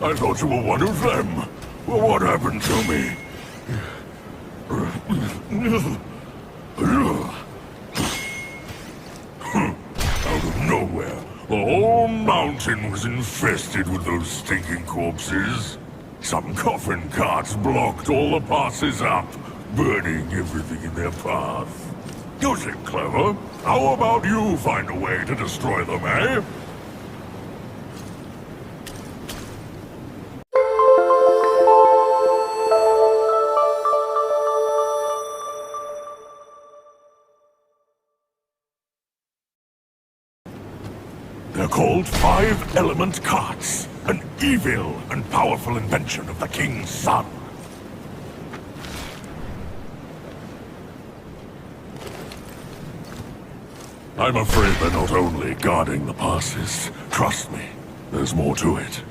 I thought you were one of them. Well, what happened to me? Out of nowhere, the whole mountain was infested with those stinking corpses. Some coffin carts blocked all the passes up, burning everything in their path. You seem clever. How about you find a way to destroy them, eh? They're called Five-Element Carts, an evil and powerful invention of the King's son. I'm afraid they're not only guarding the passes. Trust me, there's more to it.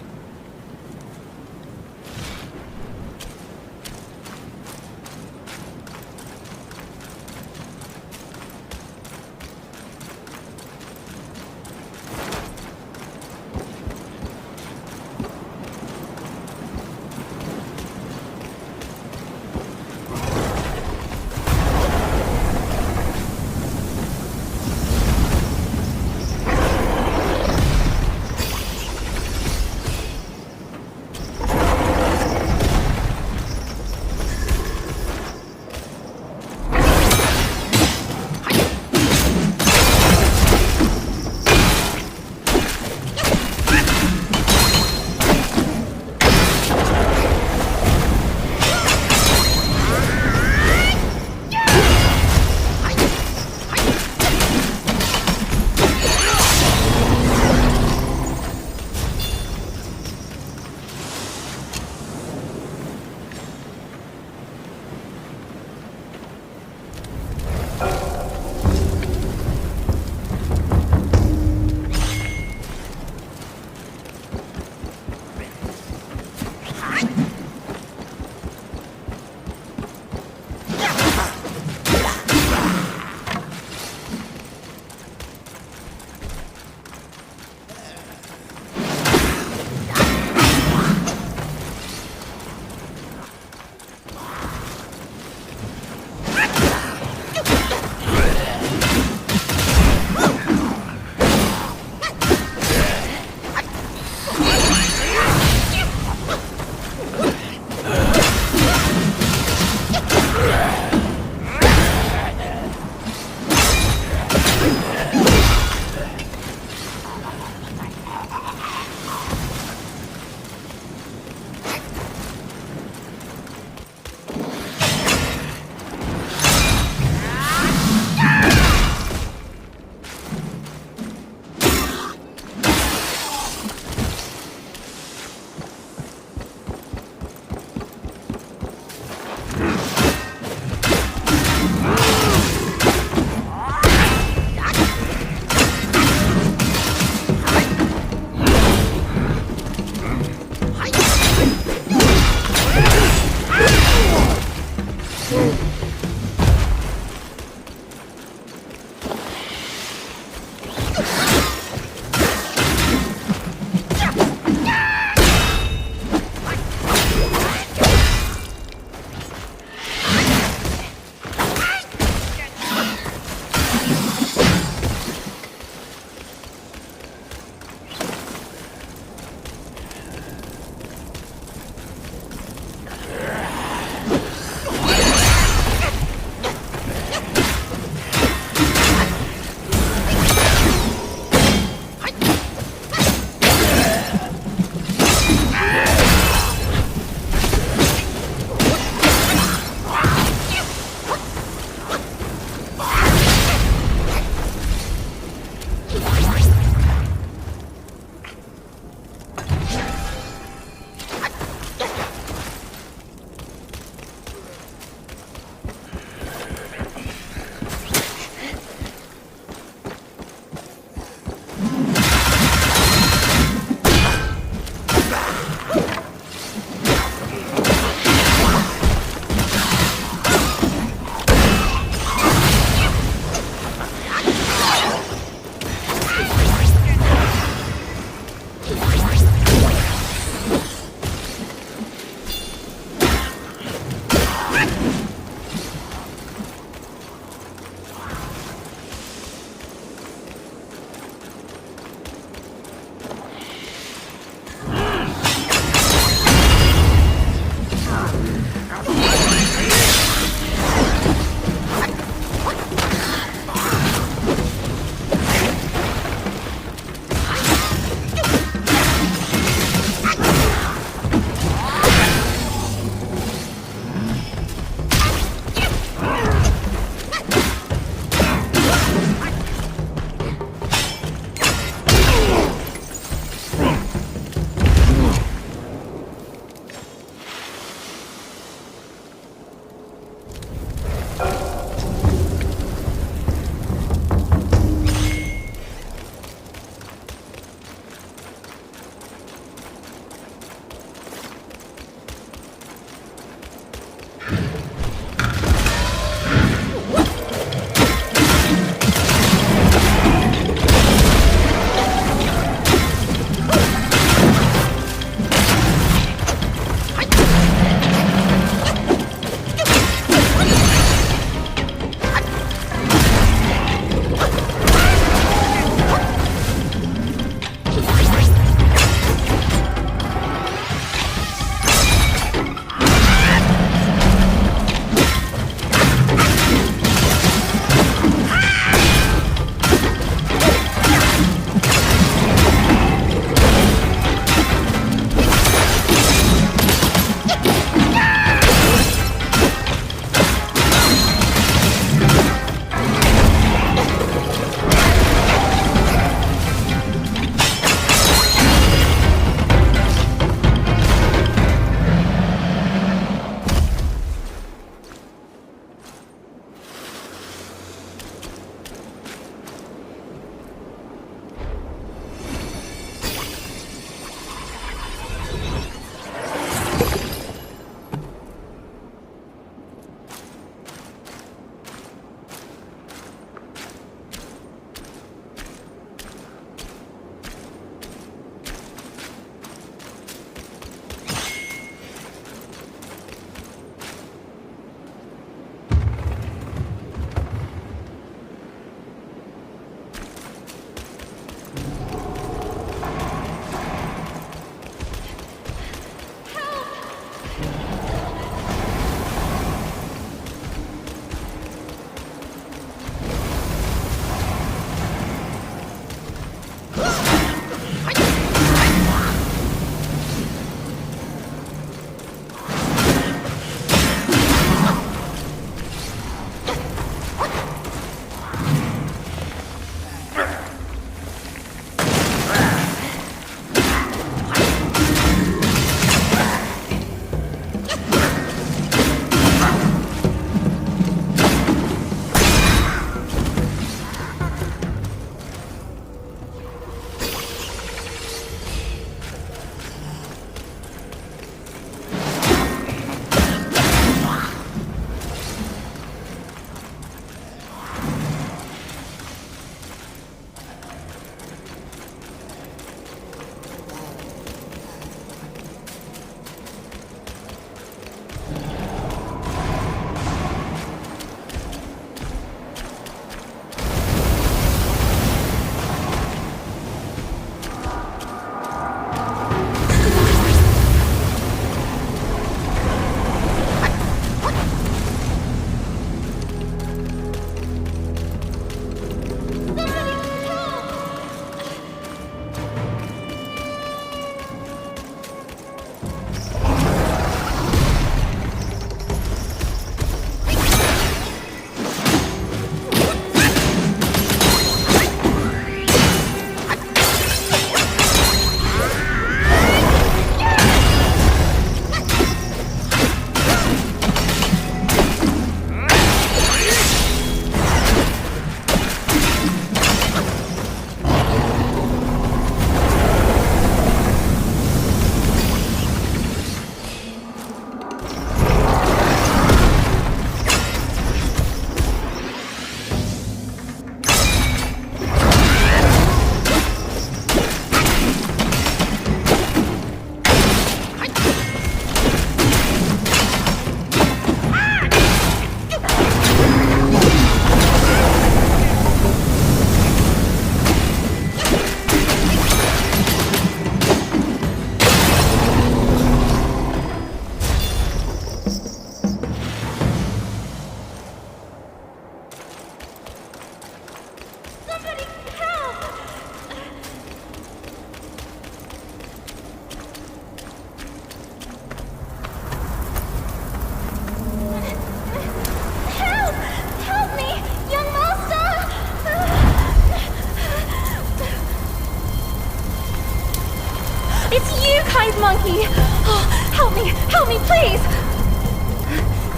monkey! Oh, help me, please!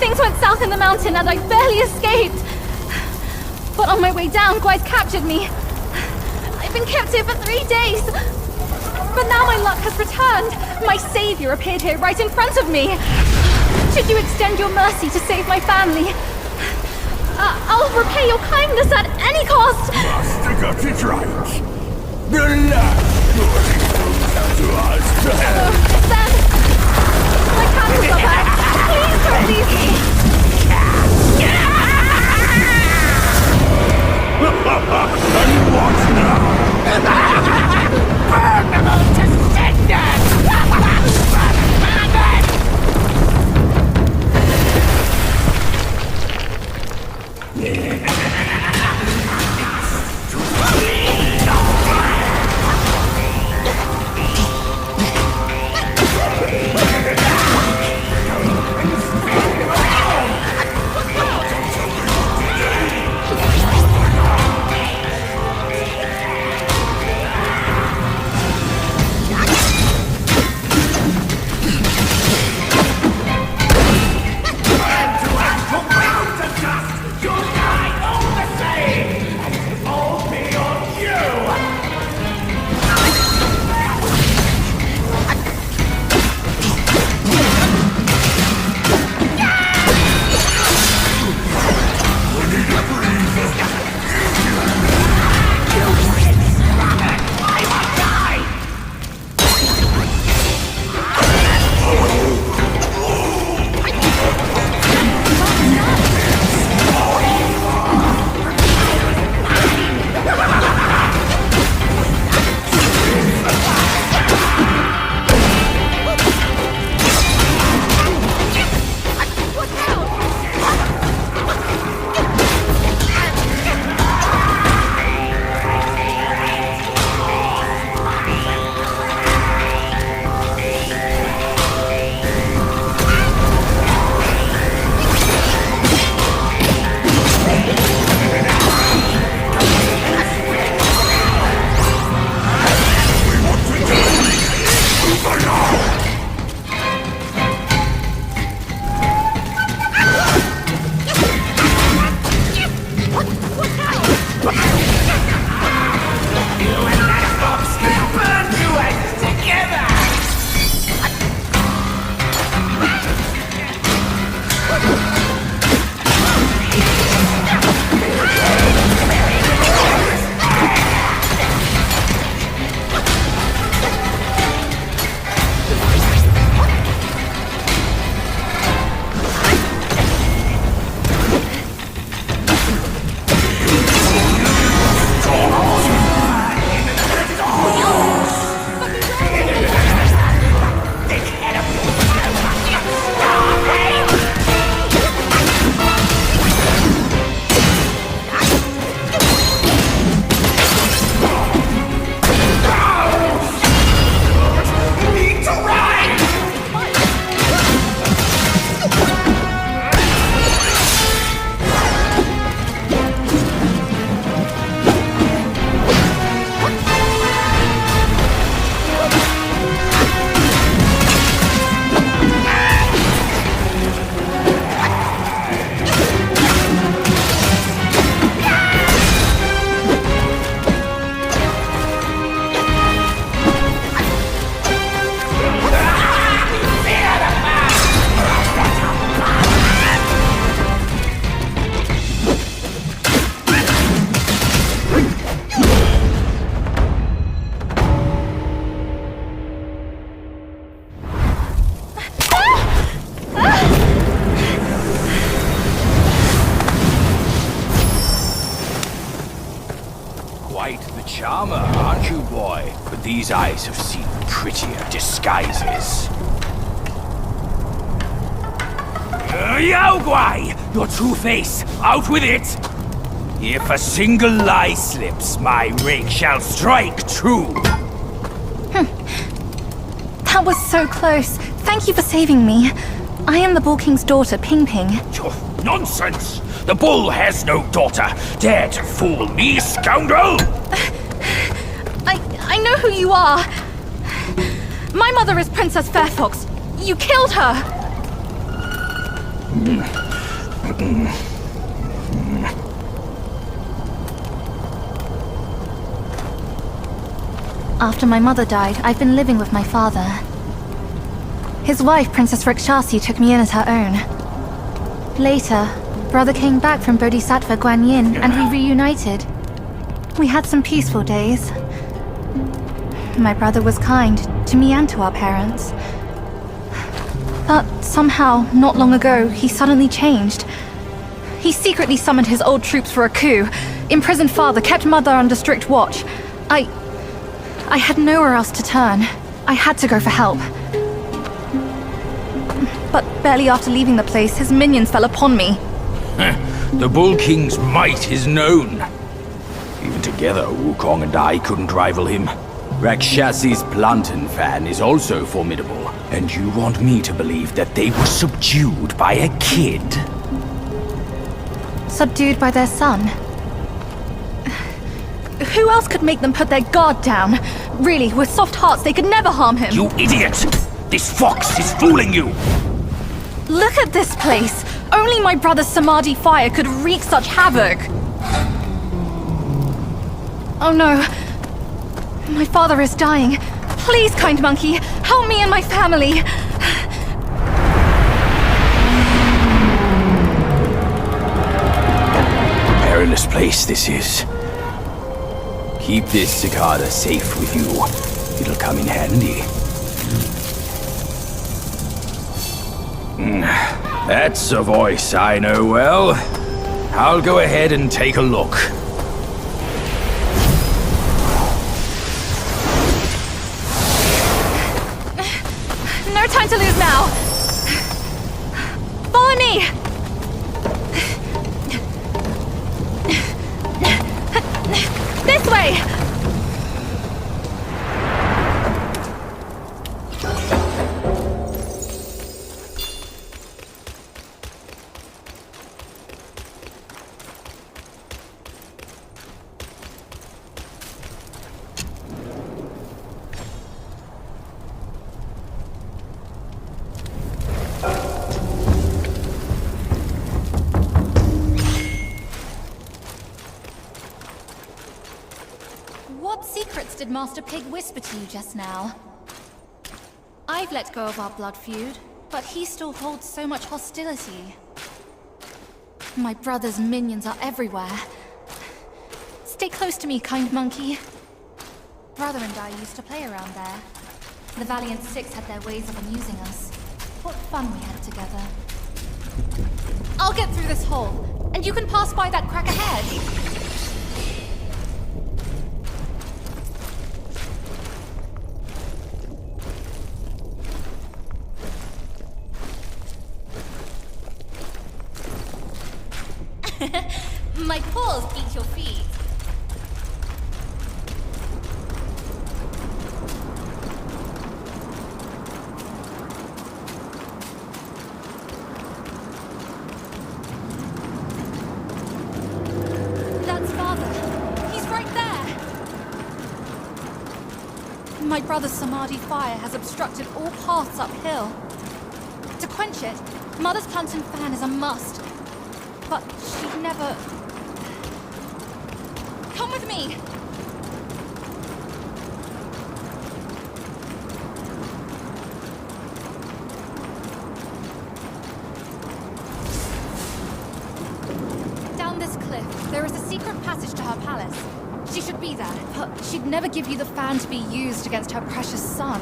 Things went south in the mountain and I barely escaped. But on my way down, Guys captured me. I've been kept here for 3 days. But now my luck has returned. My savior appeared here right in front of me. Should you extend your mercy to save my family, I'll repay your kindness at any cost. Master got it right. The last glory goes out to us. Then, my candles are back. Please don't leave me. And what now? Burn them all to cinders! Quite the charmer, aren't you, boy? But these eyes have seen prettier disguises. Yao Guai! Your true face! Out with it! If a single lie slips, my rake shall strike true! That was so close. Thank you for saving me. I am the Bull King's daughter, Ping Ping. Oh, nonsense! The bull has no daughter! Dare to fool me, scoundrel! I know who you are. My mother is Princess Fairfox. You killed her! After my mother died, I've been living with my father. His wife, Princess Rikshasi, took me in as her own. Later, brother came back from Bodhisattva Guanyin and we reunited. We had some peaceful days. My brother was kind to me and to our parents. But somehow, not long ago, he suddenly changed. He secretly summoned his old troops for a coup, imprisoned father, kept mother under strict watch. I had nowhere else to turn. I had to go for help. But barely after leaving the place, his minions fell upon me. The Bull King's might is known. Even together, Wukong and I couldn't rival him. Rakshasi's plantain fan is also formidable. And you want me to believe that they were subdued by a kid? Subdued by their son. Who else could make them put their guard down? Really, with soft hearts, they could never harm him. You idiot! This fox is fooling you! Look at this place! Only my brother's Samadhi fire could wreak such havoc! Oh no. My father is dying. Please, kind monkey, help me and my family! Perilous place this is. Keep this cicada safe with you. It'll come in handy. That's a voice I know well. I'll go ahead and take a look. No time to lose now! Follow me! This way! What secrets did Master Pig whisper to you just now? I've let go of our blood feud, but he still holds so much hostility. My brother's minions are everywhere. Stay close to me, kind monkey. Brother and I used to play around there. The Valiant Six had their ways of amusing us. What fun we had together. I'll get through this hole, and you can pass by that crack ahead. My paws beat your feet. That's father. He's right there. My brother's Samadhi fire has obstructed all paths uphill. To quench it, Mother's plantain fan is a must. But she'd never... Come with me! Down this cliff, there is a secret passage to her palace. She should be there, but she'd never give you the fan to be used against her precious son.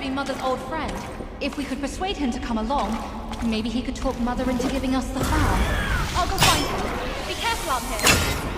Mother's old friend. If we could persuade him to come along, maybe he could talk Mother into giving us the fan. I'll go find him. Be careful out here.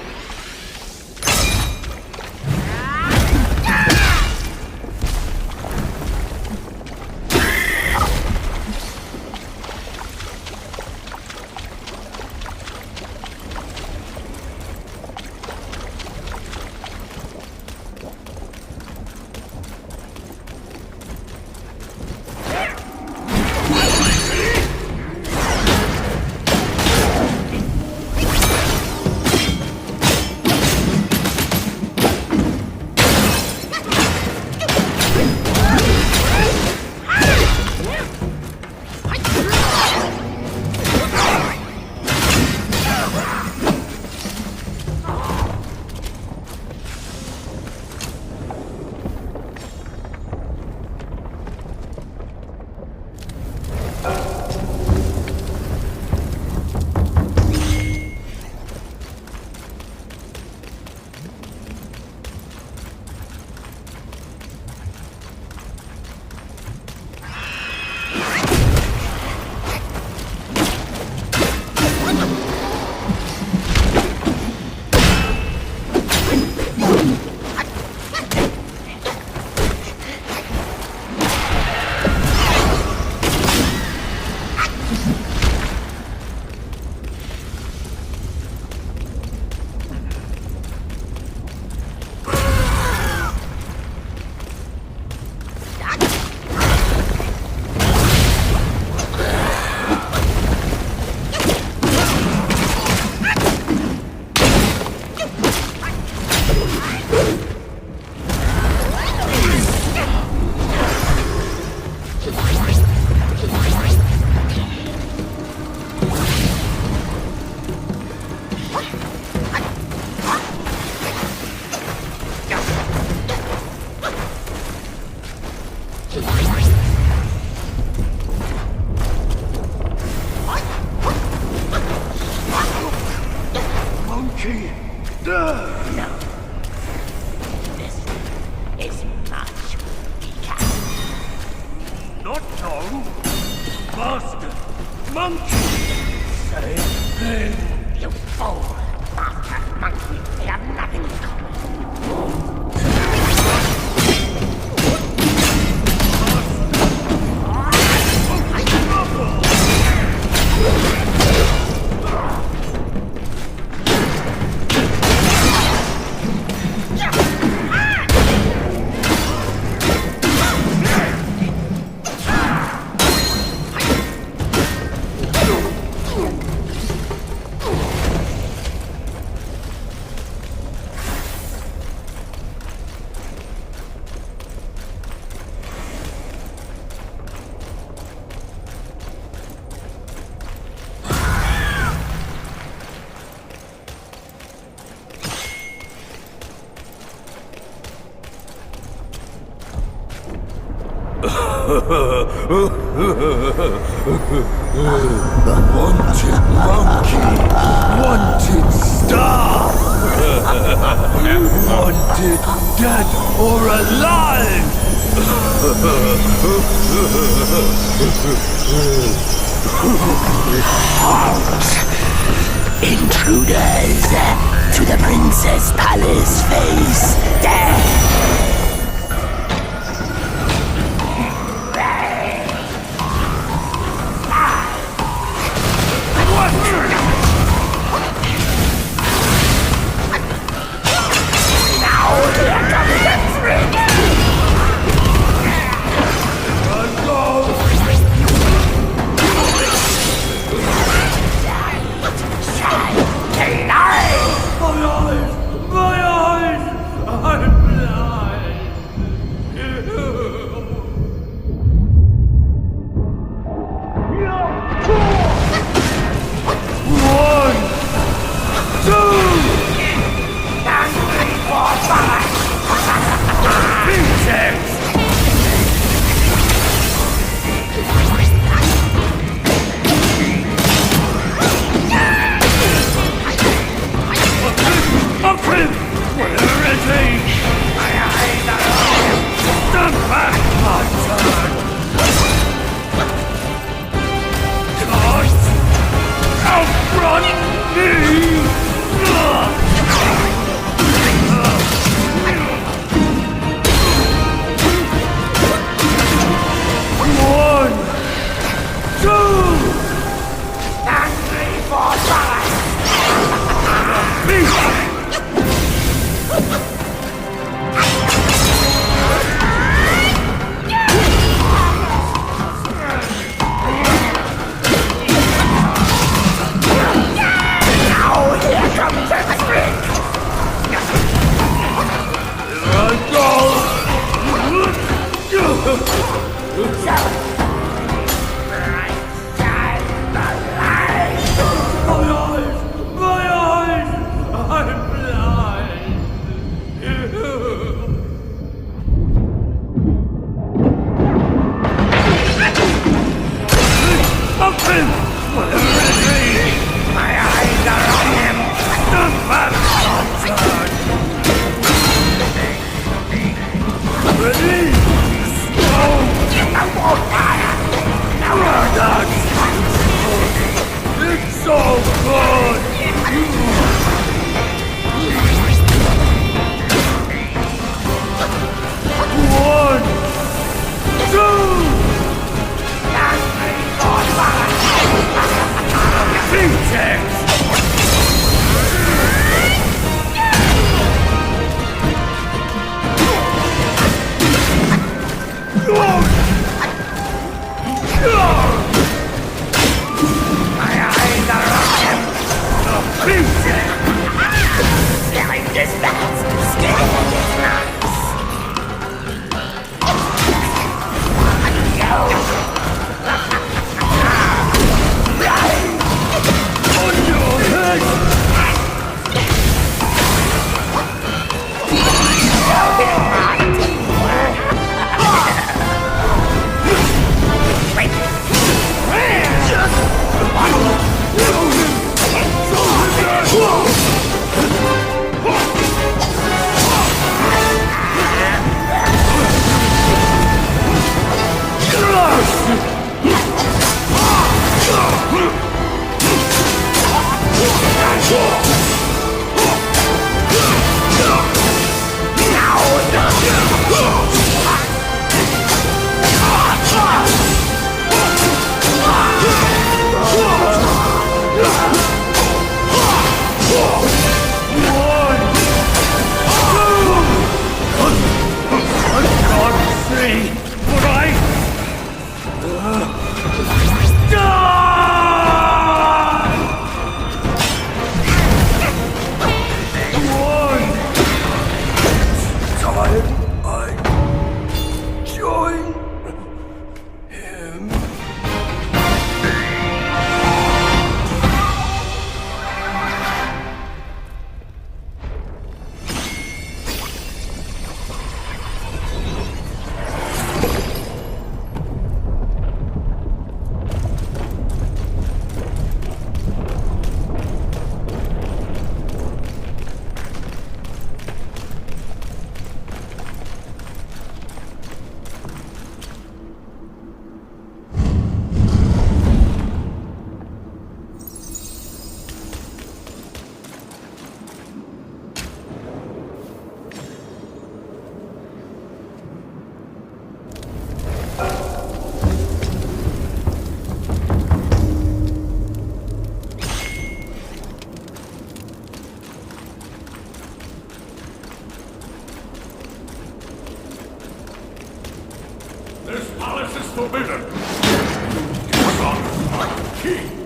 No. This is much weaker. Not so. Master. Monkey. You fool! Master and monkey, they have nothing in common. Wanted monkey. Wanted star. Wanted dead or alive. Intruders to the Princess Palace face death! This palace is forbidden. Son of my king.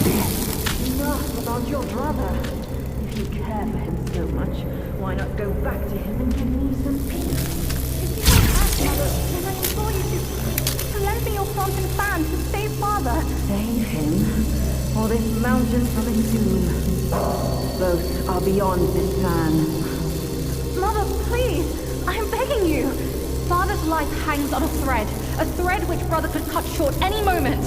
Enough about your brother. If you care for him so much, why not go back to him and give me some peace? If you don't ask, Mother, then I implore you to lend me your fountain fan to save Father. Save him, or this mountain from its doom. Both are beyond this plan. Mother, please, I am begging you. Father's life hangs on a thread which Brother could cut short any moment.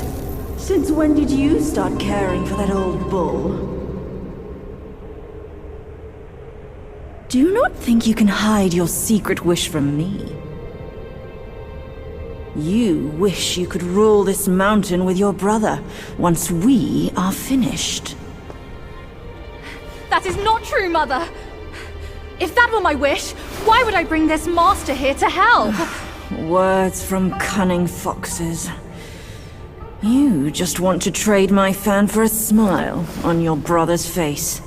Since when did you start caring for that old bull? Do you not think you can hide your secret wish from me? You wish you could rule this mountain with your brother once we are finished. That is not true, Mother. If that were my wish, why would I bring this master here to help? Words from cunning foxes. You just want to trade my fan for a smile on your brother's face.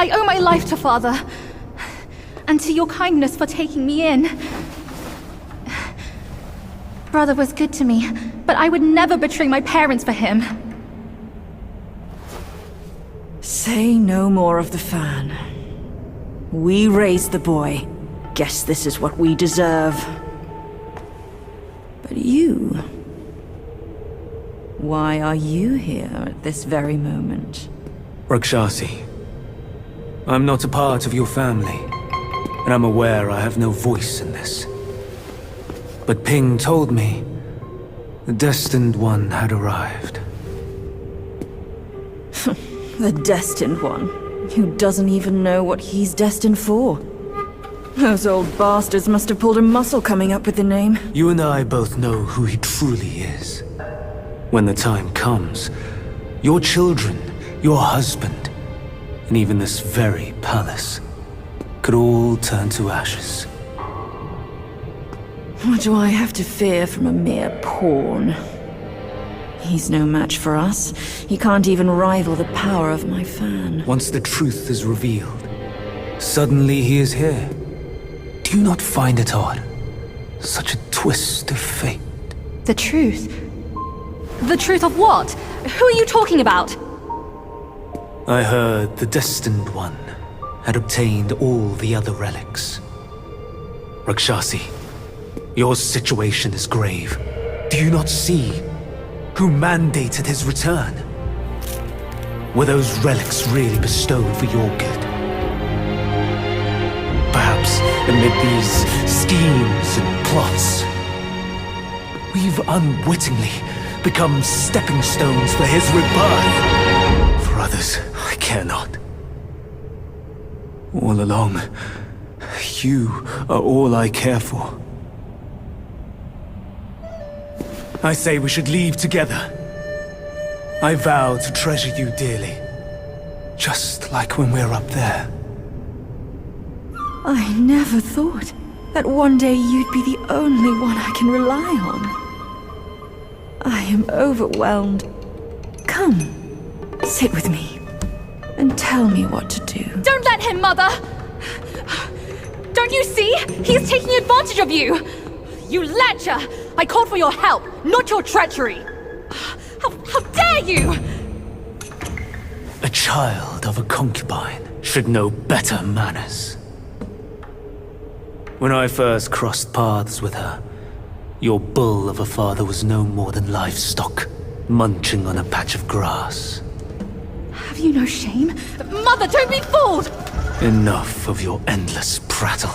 I owe my life to Father, and to your kindness for taking me in. Brother was good to me, but I would never betray my parents for him. Say no more of the fan. We raised the boy. Guess this is what we deserve. But you... why are you here at this very moment? Rakshasi, I'm not a part of your family, and I'm aware I have no voice in this. But Ping told me the Destined One had arrived. The Destined One, who doesn't even know what he's destined for. Those old bastards must have pulled a muscle coming up with the name. You and I both know who he truly is. When the time comes, your children, your husband, and even this very palace could all turn to ashes. What do I have to fear from a mere pawn? He's no match for us. He can't even rival the power of my fan. Once the truth is revealed, suddenly he is here. Do you not find it odd? Such a twist of fate. The truth? The truth of what? Who are you talking about? I heard the Destined One had obtained all the other relics. Rakshasi, your situation is grave. Do you not see who mandated his return? Were those relics really bestowed for your good? Perhaps amid these schemes and plots, we've unwittingly become stepping stones for his rebirth. For others, I care not. All along, you are all I care for. I say we should leave together. I vow to treasure you dearly, just like when we're up there. I never thought that one day you'd be the only one I can rely on. I am overwhelmed. Come, sit with me, and tell me what to do. Don't let him, Mother! Don't you see? He's taking advantage of you! You lecher! I called for your help, not your treachery! How dare you! A child of a concubine should know better manners. When I first crossed paths with her, your bull of a father was no more than livestock, munching on a patch of grass. Have you no shame? Mother, don't be fooled! Enough of your endless prattle.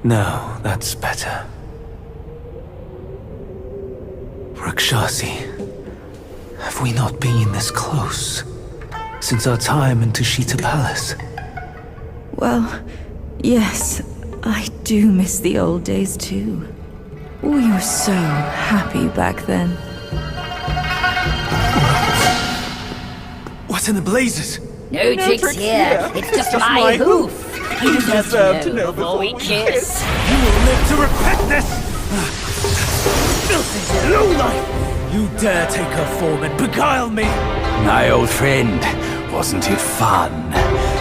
Now that's better. Rakshasi, have we not been this close since our time in Tushita Palace? Well, yes, I do miss the old days too. We were so happy back then. What in the blazes? No tricks here. It's just my hoof. You deserve to know before we kiss. You will live to repent this! Filthy lowlife! You dare take her form and beguile me! My old friend, wasn't it fun?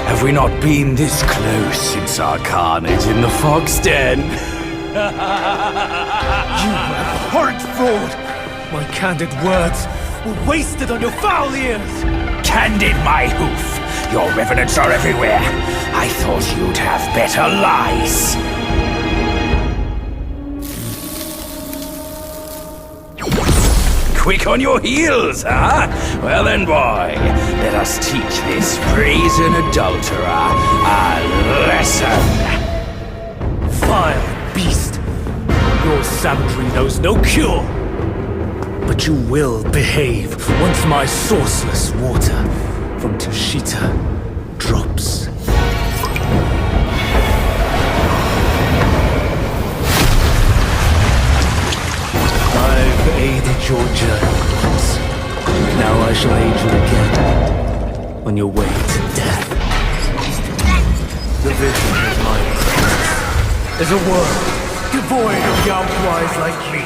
Have we not been this close since our carnage in the fox den? You abhorrent fraud! My candid words were wasted on your foul ears! Candid, my hoof! Your revenants are everywhere! I thought you'd have better lies! Quick on your heels, huh? Well then, boy, let us teach this brazen adulterer a lesson! vile beast! Your savagery knows no cure! But you will behave once my sourceless water from Tushita drops. I've aided your journey once. Now I shall aid you again on your way to death. The vision of my presence is a world devoid of Yaoguais like me.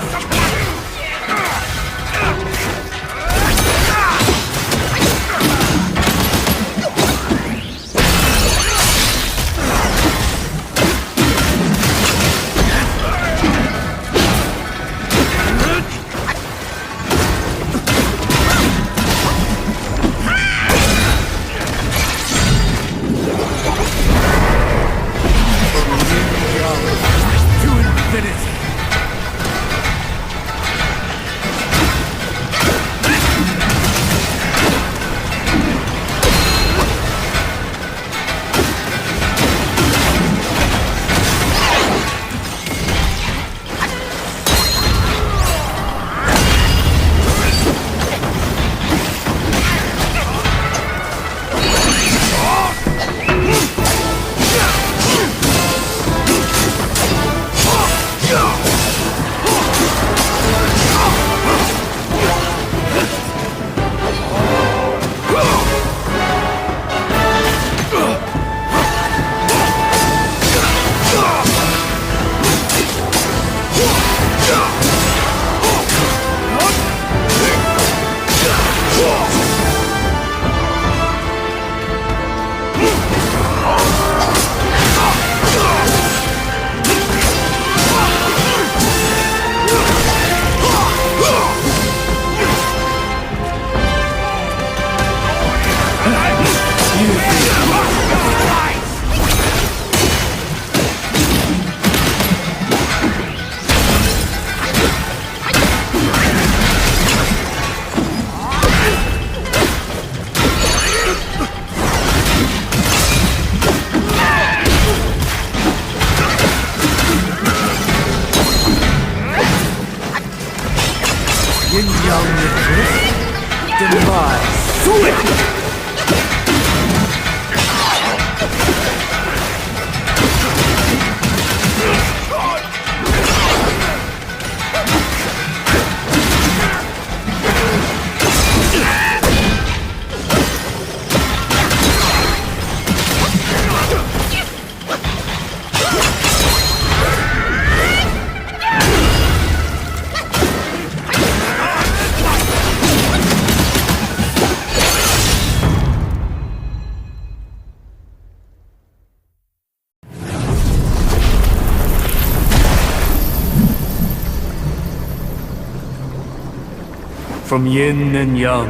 From yin and yang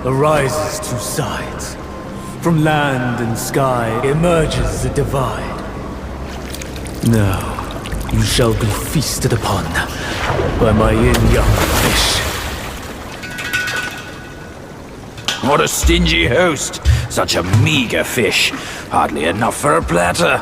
arises two sides. From land and sky emerges a divide. Now, you shall be feasted upon by my yin-yang fish. What a stingy host! Such a meager fish. Hardly enough for a platter.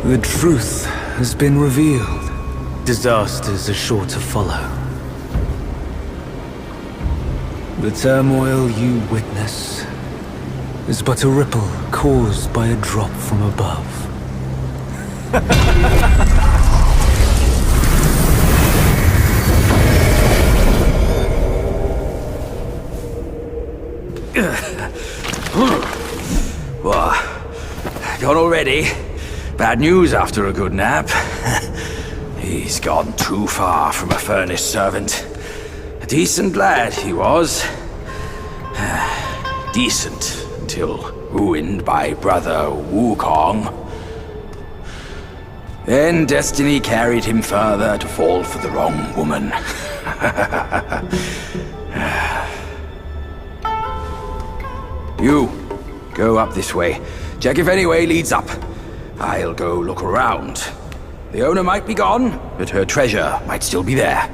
The truth has been revealed. Disasters are sure to follow. The turmoil you witness is but a ripple caused by a drop from above. Gone already? Bad news after a good nap. He's gone too far from a furnace servant. A decent lad he was. Decent until ruined by brother Wukong. Then destiny carried him further to fall for the wrong woman. You, go up this way. Check if any way leads up. I'll go look around. The owner might be gone, but her treasure might still be there.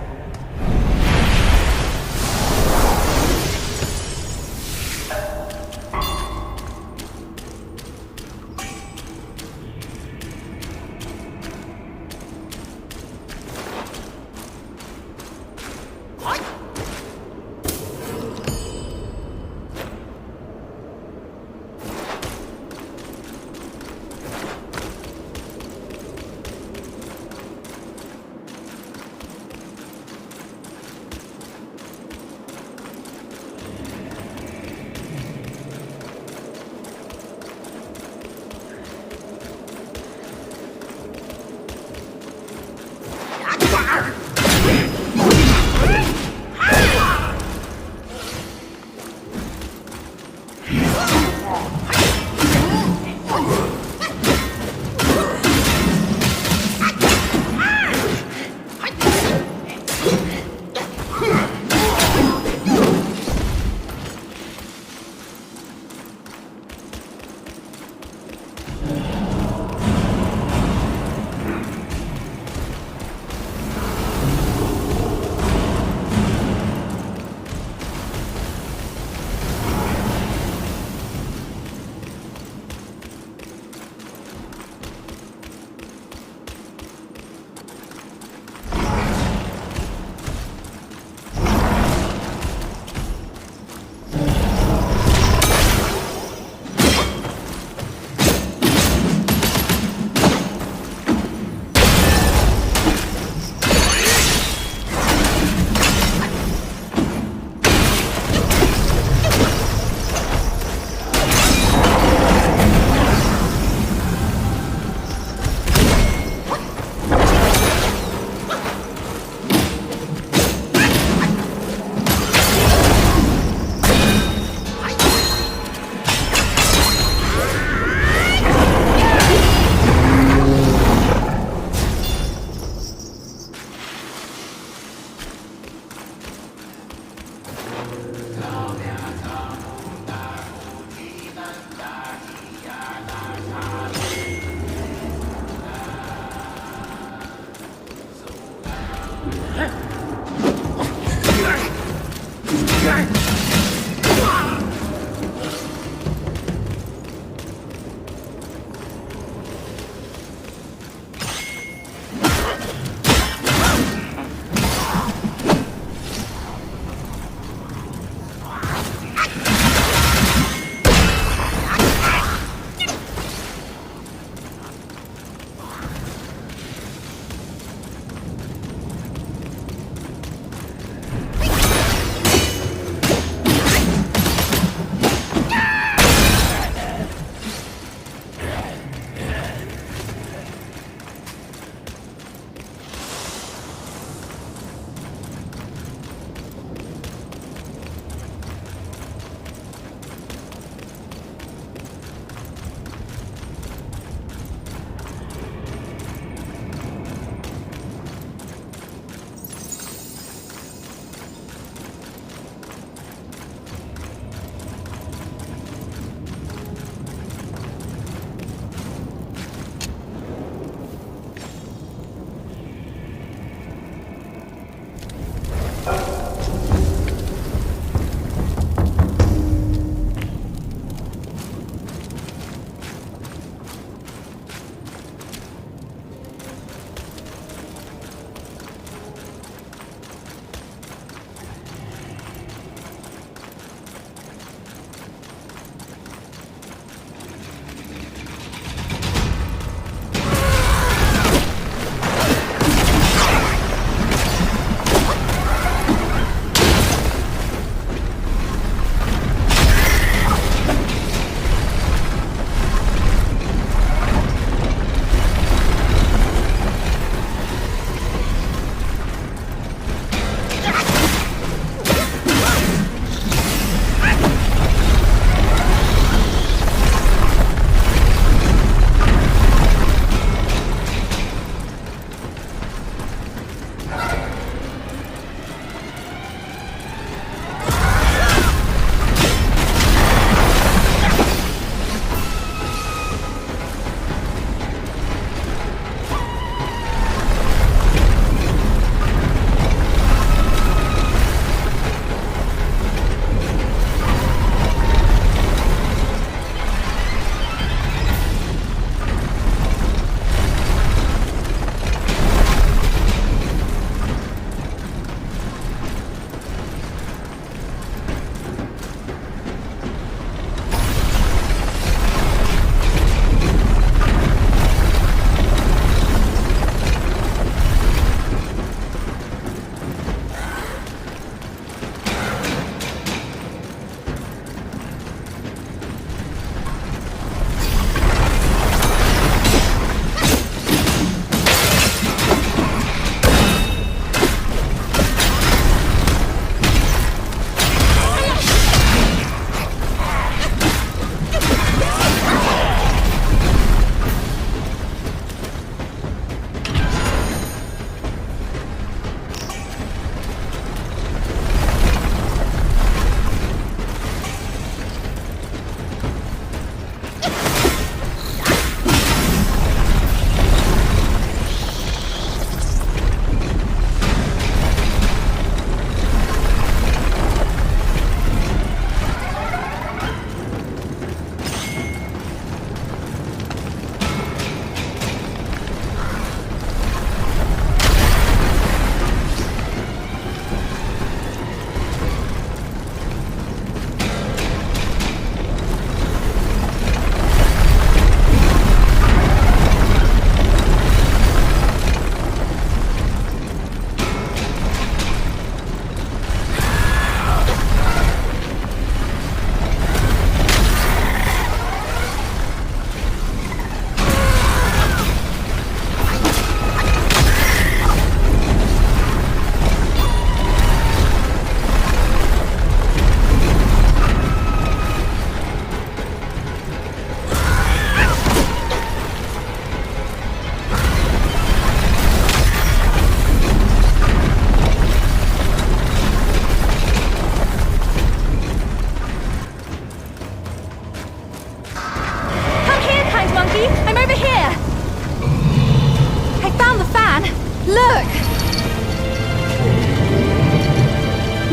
Look!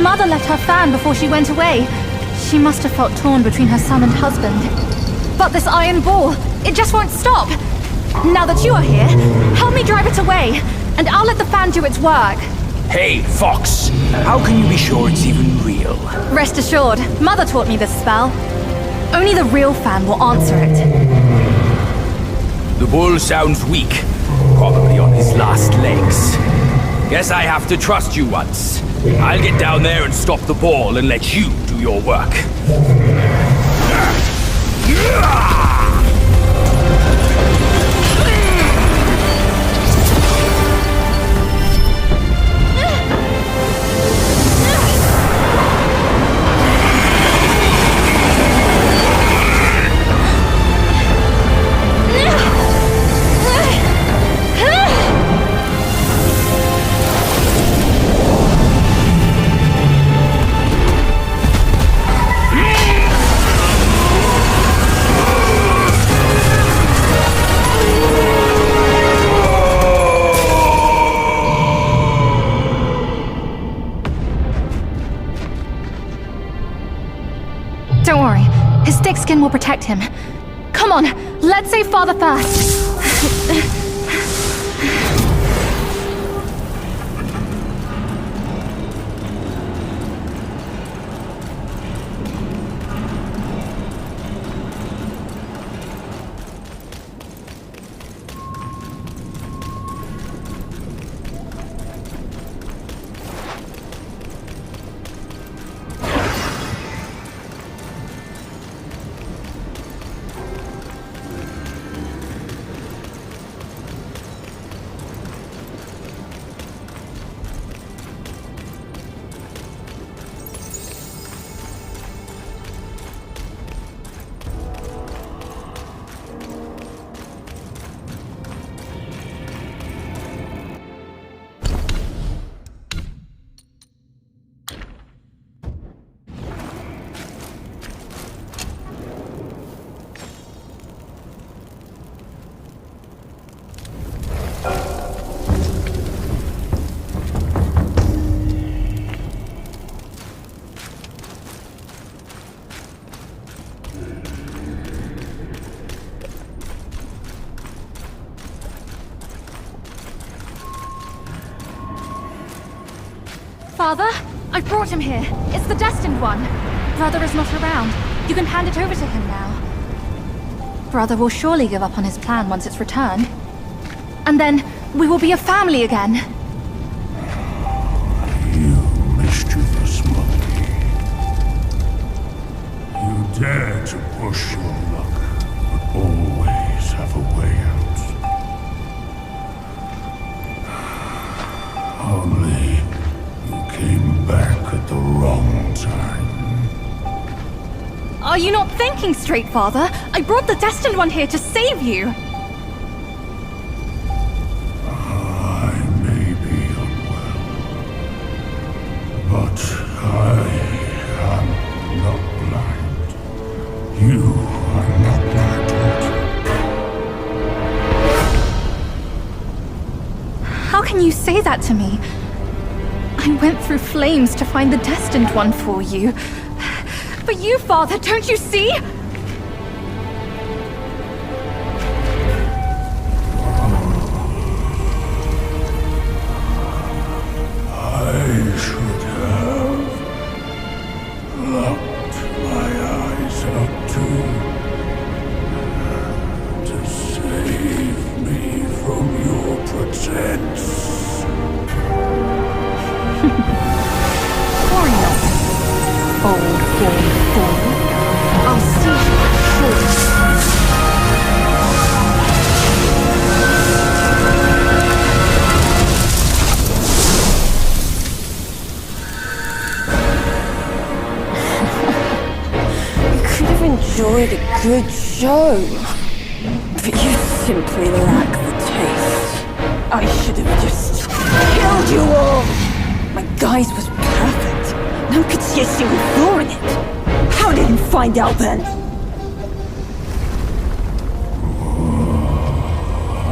Mother left her fan before she went away. She must have felt torn between her son and husband. But this iron ball, it just won't stop. Now that you are here, help me drive it away, and I'll let the fan do its work. Hey, Fox! How can you be sure it's even real? Rest assured, Mother taught me this spell. Only the real fan will answer it. The bull sounds weak. Probably on his last legs. Guess I have to trust you once. I'll get down there and stop the ball and let you do your work. Don't worry, his thick skin will protect him. Come on, let's save Father first. Father, I brought him here. It's the destined one. Brother is not around. You can hand it over to him now. Brother will surely give up on his plan once it's returned. And then, we will be a family again. You mischievous monkey. You dare to push your luck, but always have a way out. Only you came back at the wrong time. Are you not thinking straight, Father? I brought the destined one here to save you. I may be unwell, but I am not blind. You are not my daughter. How can you say that to me? I went through flames to find the destined one for you. But you, Father, don't you see? I should have locked my eyes up to save me from your pretense. Worry not, old fool. I'll see you shortly. Could have enjoyed a good show, but you simply lack the taste. I should have just killed you all. My guise was perfect. No one could see a single flaw in it. How did you find out then?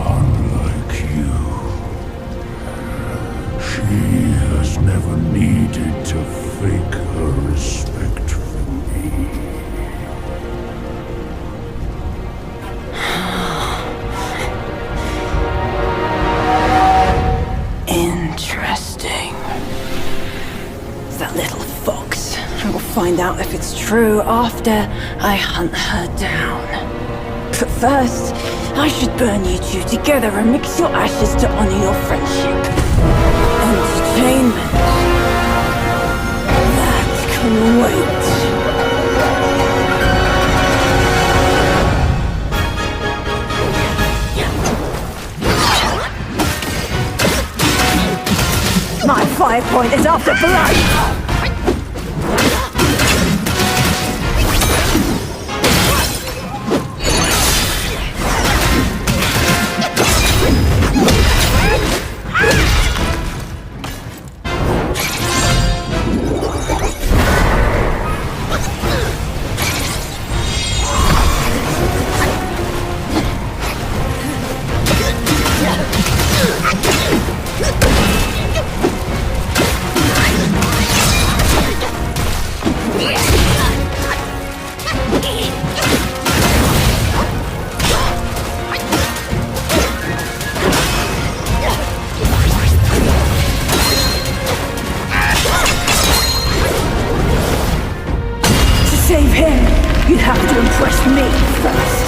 Unlike you, find out if it's true after I hunt her down. But first, I should burn you two together and mix your ashes to honor your friendship. Entertainment. That can wait. My fire point is after blood! Save him, you'd have to impress me first.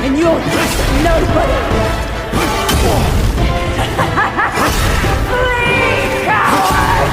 And you're just nobody. Flee, coward!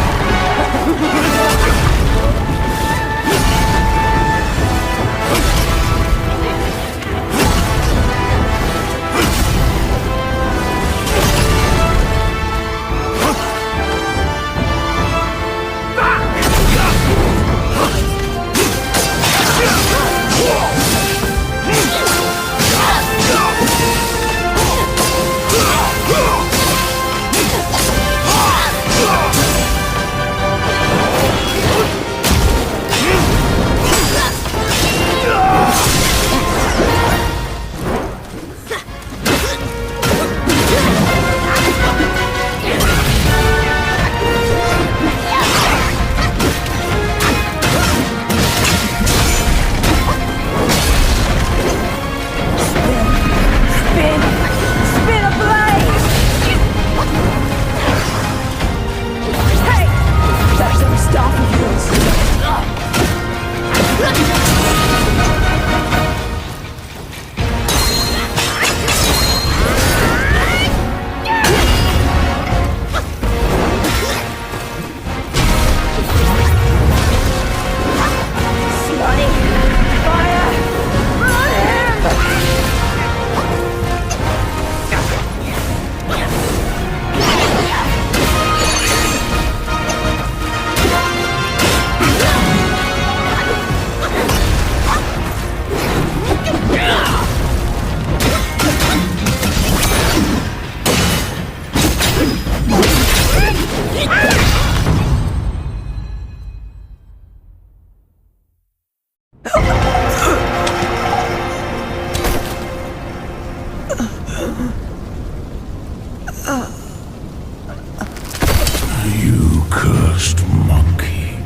You cursed monkey.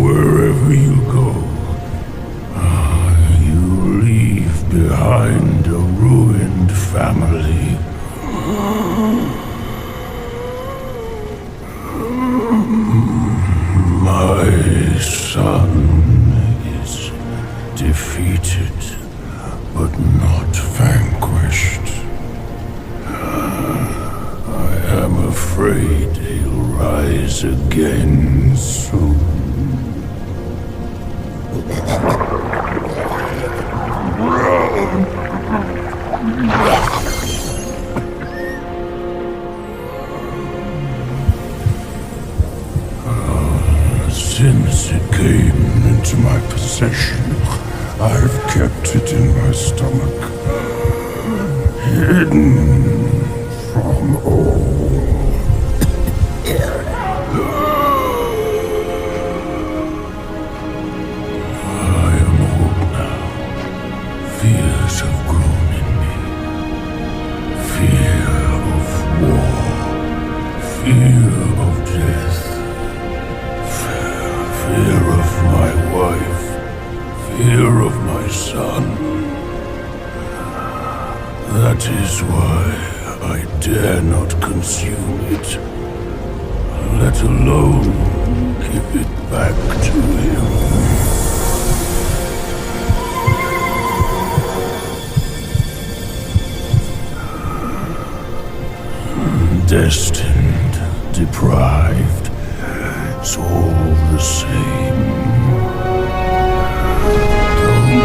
Wherever you go, you leave behind a ruined family. My son is defeated, but not vanquished. I am afraid he'll rise again soon. Since it came into my possession, I've kept it in my stomach, hidden from all. I am old now. Fears have grown in me. Fear of war. Fear of death. Fear of my wife. Fear of my son. That is why I dare not consume it, let alone give it back to him. Destined, deprived, it's all the same. Don't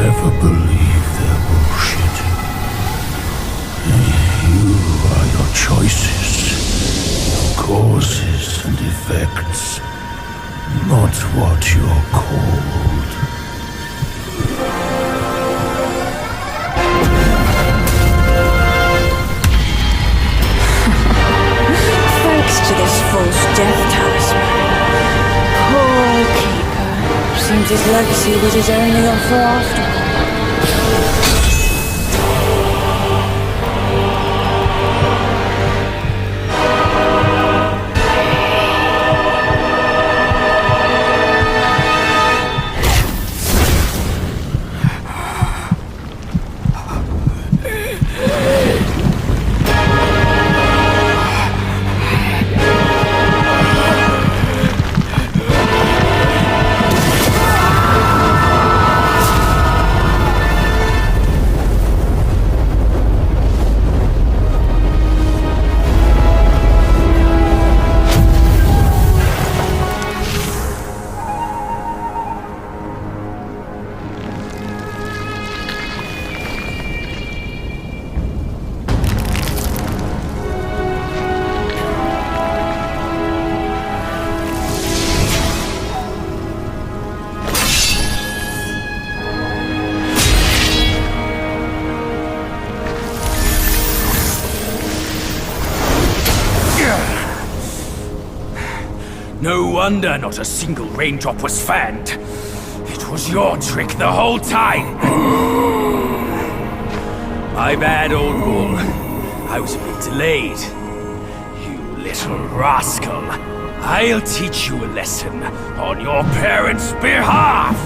ever believe their bullshit. You are your choices, your causes and effects, not what you're called. Thanks to this false death talisman. Poor Keeper. Seems his legacy was his only offer after all. No wonder not a single raindrop was fanned. It was your trick the whole time. My bad, old bull. I was a bit delayed. You little rascal. I'll teach you a lesson on your parents' behalf.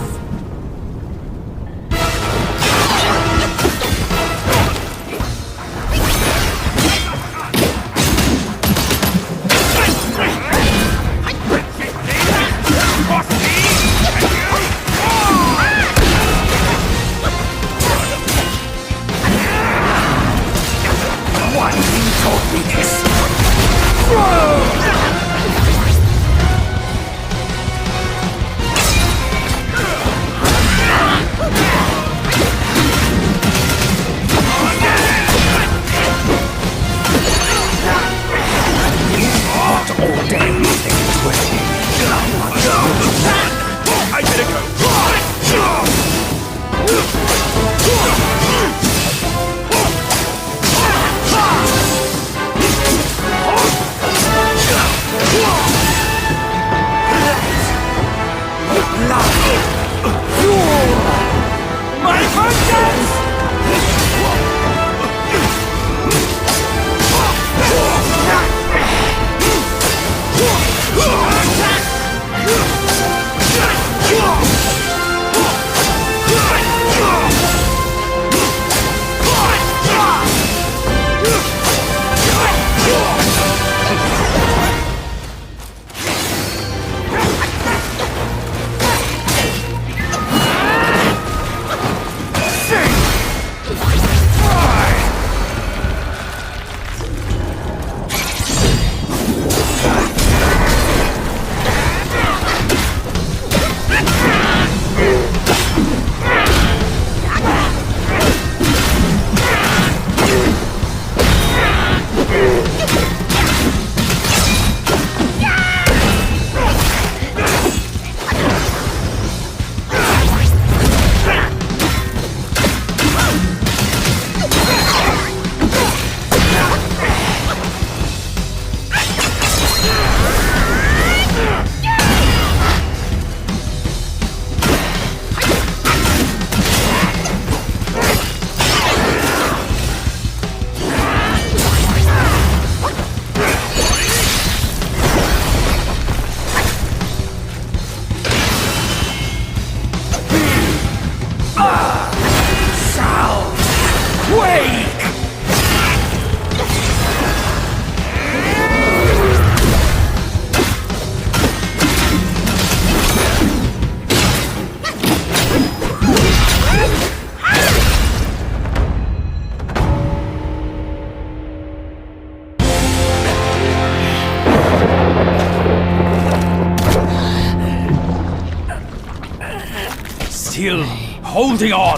still holding on,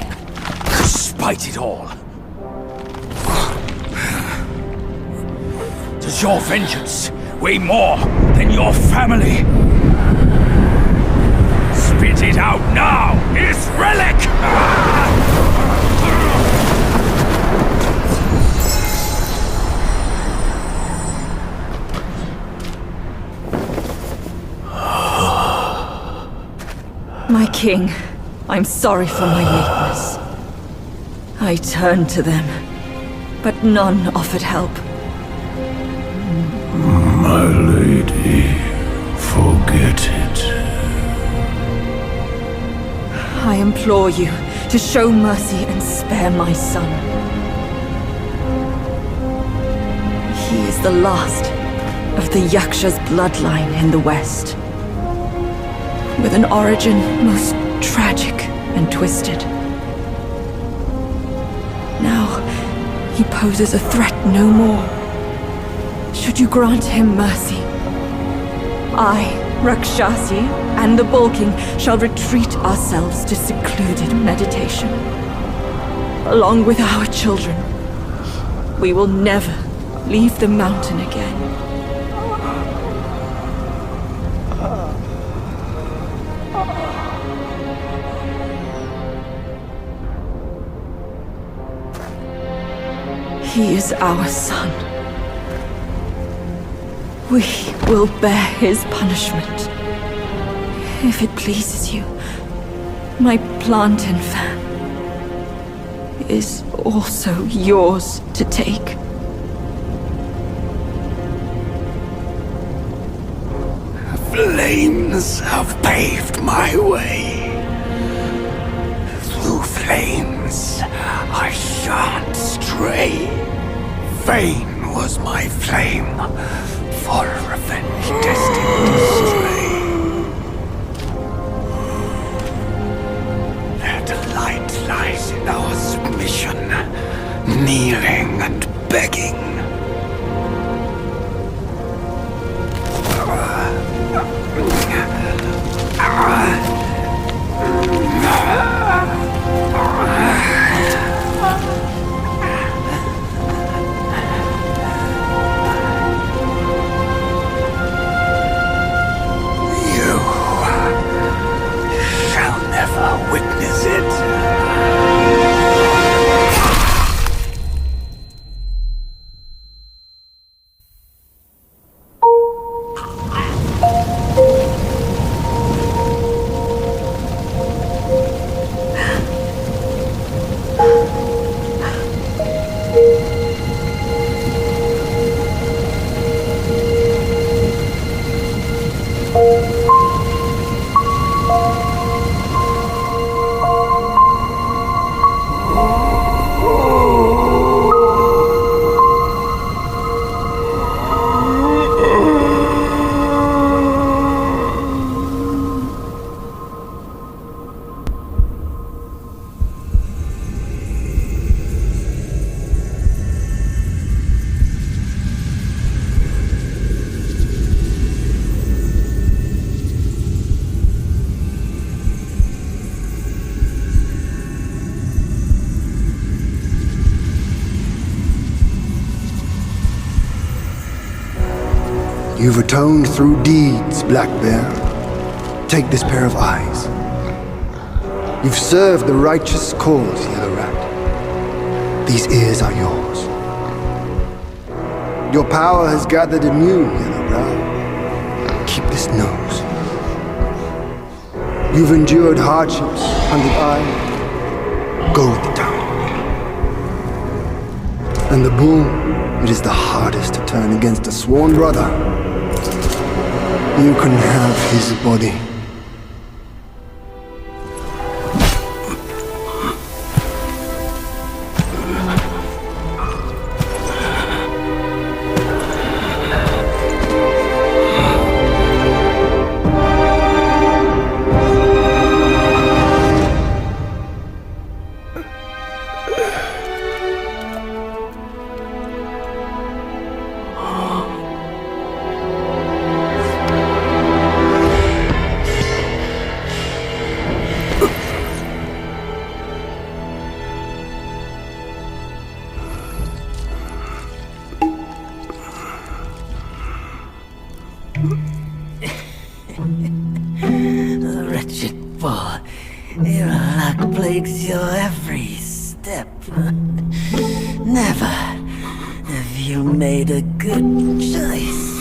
despite it all. Does your vengeance weigh more than your family? Spit it out now, his relic! My king, I'm sorry for my weakness. I turned to them, but none offered help. My lady, forget it. I implore you to show mercy and spare my son. He is the last of the Yaksha's bloodline in the West, with an origin most tragic and twisted. Now, he poses a threat no more. Should you grant him mercy, I, Rakshasi, and the Bull King shall retreat ourselves to secluded meditation. Along with our children, we will never leave the mountain again. He is our son. We will bear his punishment. If it pleases you, my plantain fan is also yours to take. Flames have paved my way. Through flames, I shan't stray. Vain was my flame, for revenge destined to stray. Their delight lies in our submission, kneeling and begging. Witness it. You've atoned through deeds, Black Bear. Take this pair of eyes. You've served the righteous cause, Yellow Rat. These ears are yours. Your power has gathered in you, Yellow Brow. Keep this nose. You've endured hardships, Hunted Eye. Go with the tongue. And the bull, it is the hardest to turn against a sworn brother. You can have his body. wretched bull. Your luck plagues your every step. Never have you made a good choice.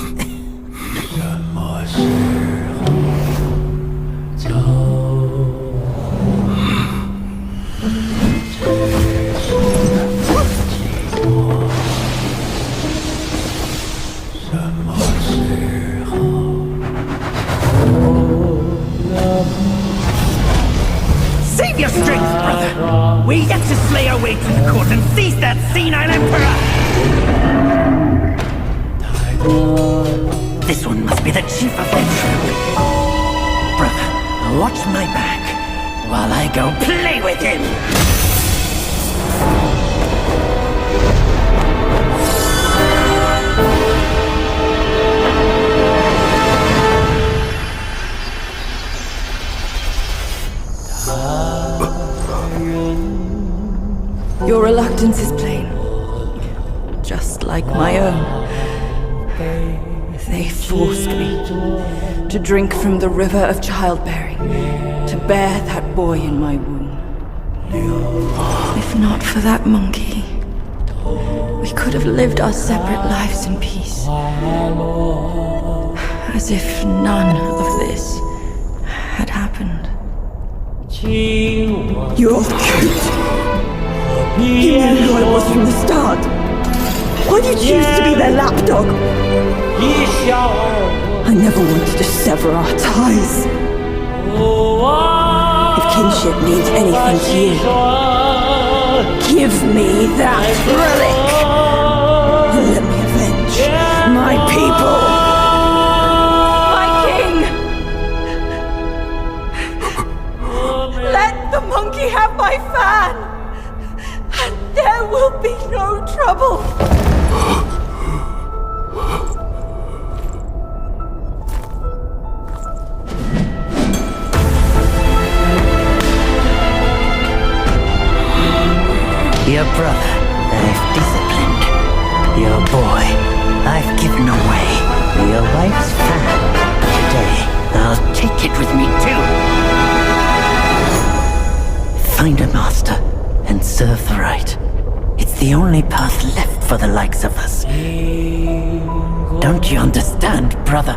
Save your strength, brother! We're yet to slay our way to the court and seize that senile emperor! This one must be the chief of their troop. Brother, watch my back while I go play with him! Your reluctance is plain, just like my own. They forced me to drink from the river of childbearing, to bear that boy in my womb. If not for that monkey, we could have lived our separate lives in peace. As if none of this had happened. You're cute. You knew who I was from the start. Why'd you choose to be their lapdog? I never wanted to sever our ties. If kinship means anything to you, give me that relic and let me avenge my people. My king! Let the monkey have my fan! And there will be no trouble! Your brother, I've disciplined. Your boy, I've given away. Your wife's fan. Today, I'll take it with me too. Find a master and serve the right. It's the only path left for the likes of us. Don't you understand, brother?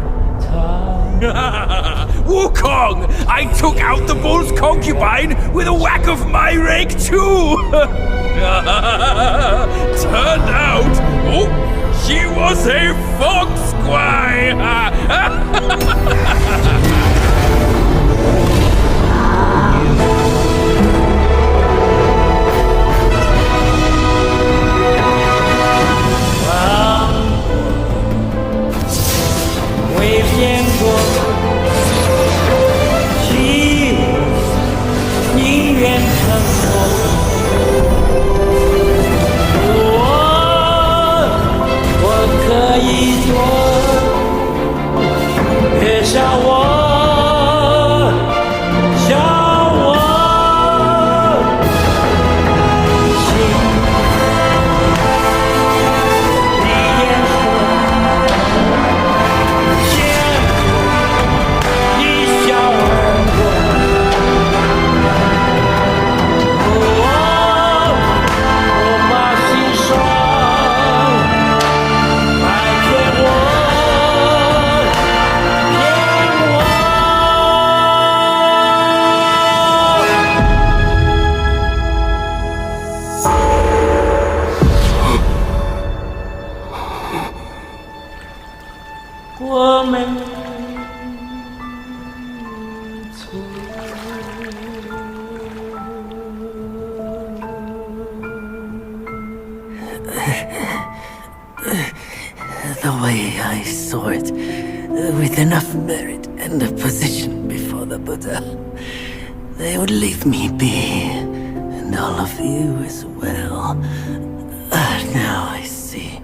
Wukong! I took out the bull's concubine with a whack of my rake too! Turned out, she was a fox squire! The way I saw it, with enough merit and a position before the Buddha, they would leave me be, and all of you as well. Now I see,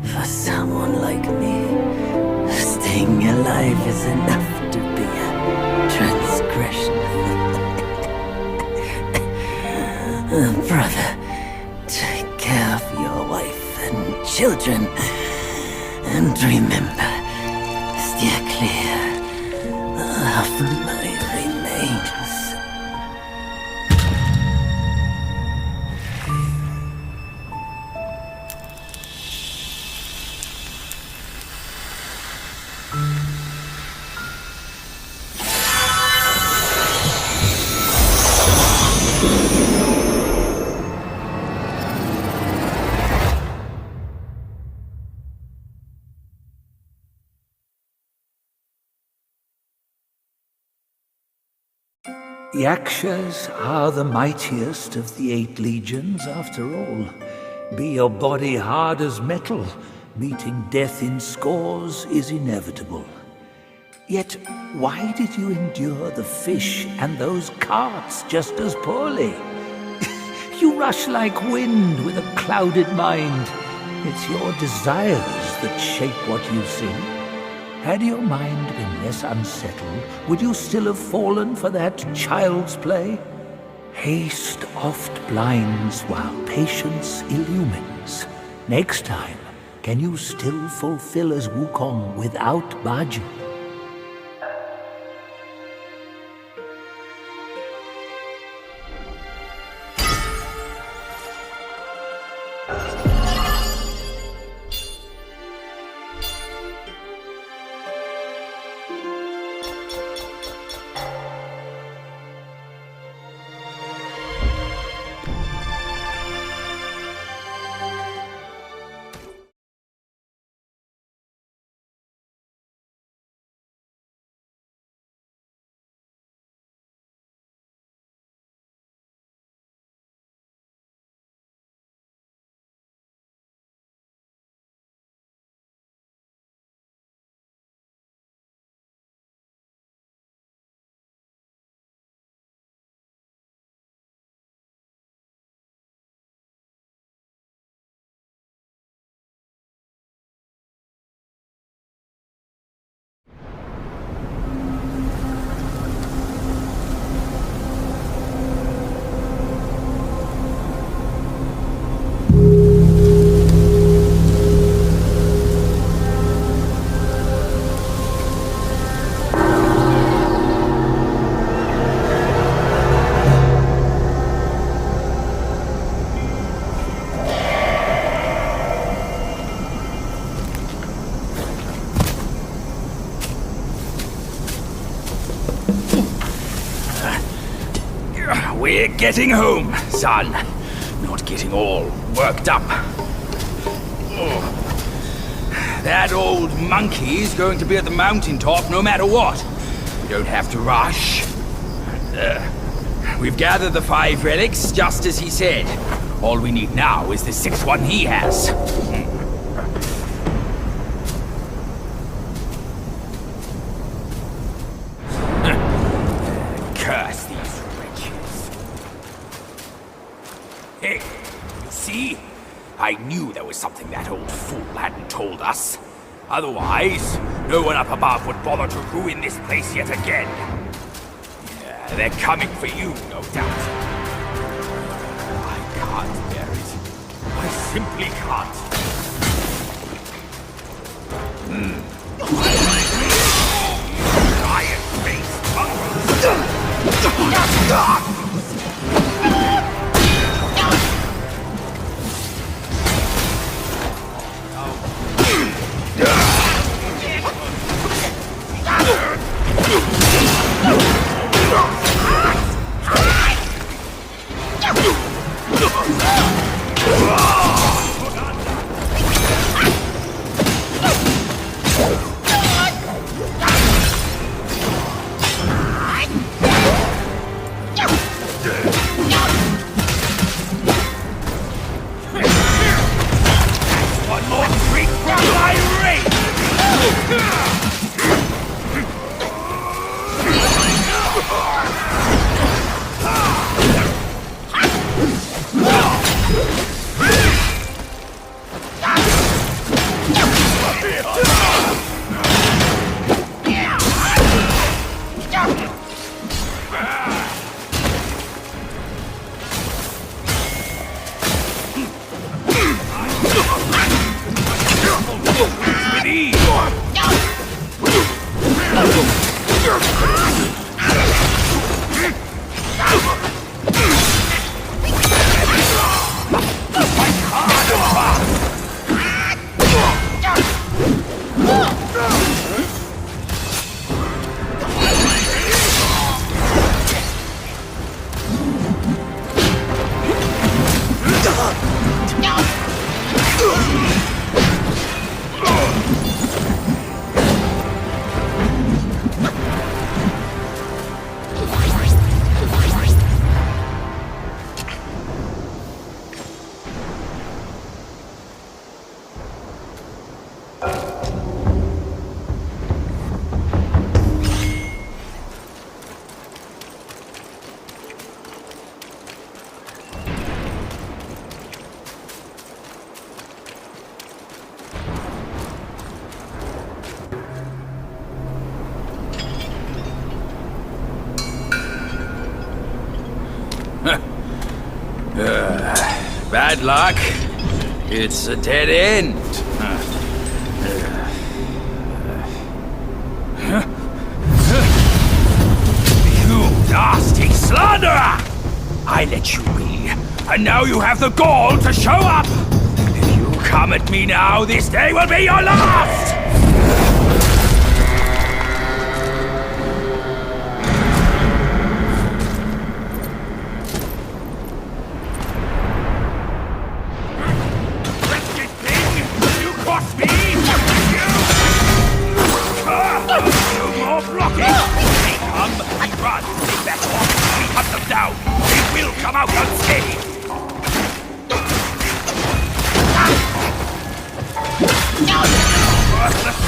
for someone like me, staying alive is enough to be a transgression. Brother, take care of your wife and children. And remember, steer clear of my remains. Yakshas are the mightiest of the 8 legions, after all. Be your body hard as metal, meeting death in scores is inevitable. Yet, why did you endure the fish and those carts just as poorly? You rush like wind with a clouded mind. It's your desires that shape what you sing. Had your mind been less unsettled, would you still have fallen for that child's play? Haste oft blinds while patience illumines. Next time, can you still fulfill as Wukong without Barvill? We're getting home, son. Not getting all worked up. That old monkey's going to be at the mountaintop no matter what. We don't have to rush. We've gathered the 5 relics, just as he said. All we need now is the 6th one he has. Curse these wretches. Hey, you see? I knew there was something that old fool hadn't told us. Otherwise, no one up above would bother to ruin this place yet again. Yeah, they're coming for you, no doubt. I can't bear it. I simply can't. Lion-faced mongrels! bad luck. It's a dead end. You nasty slanderer! I let you be, and now you have the gall to show up! If you come at me now, this day will be your last! Worthless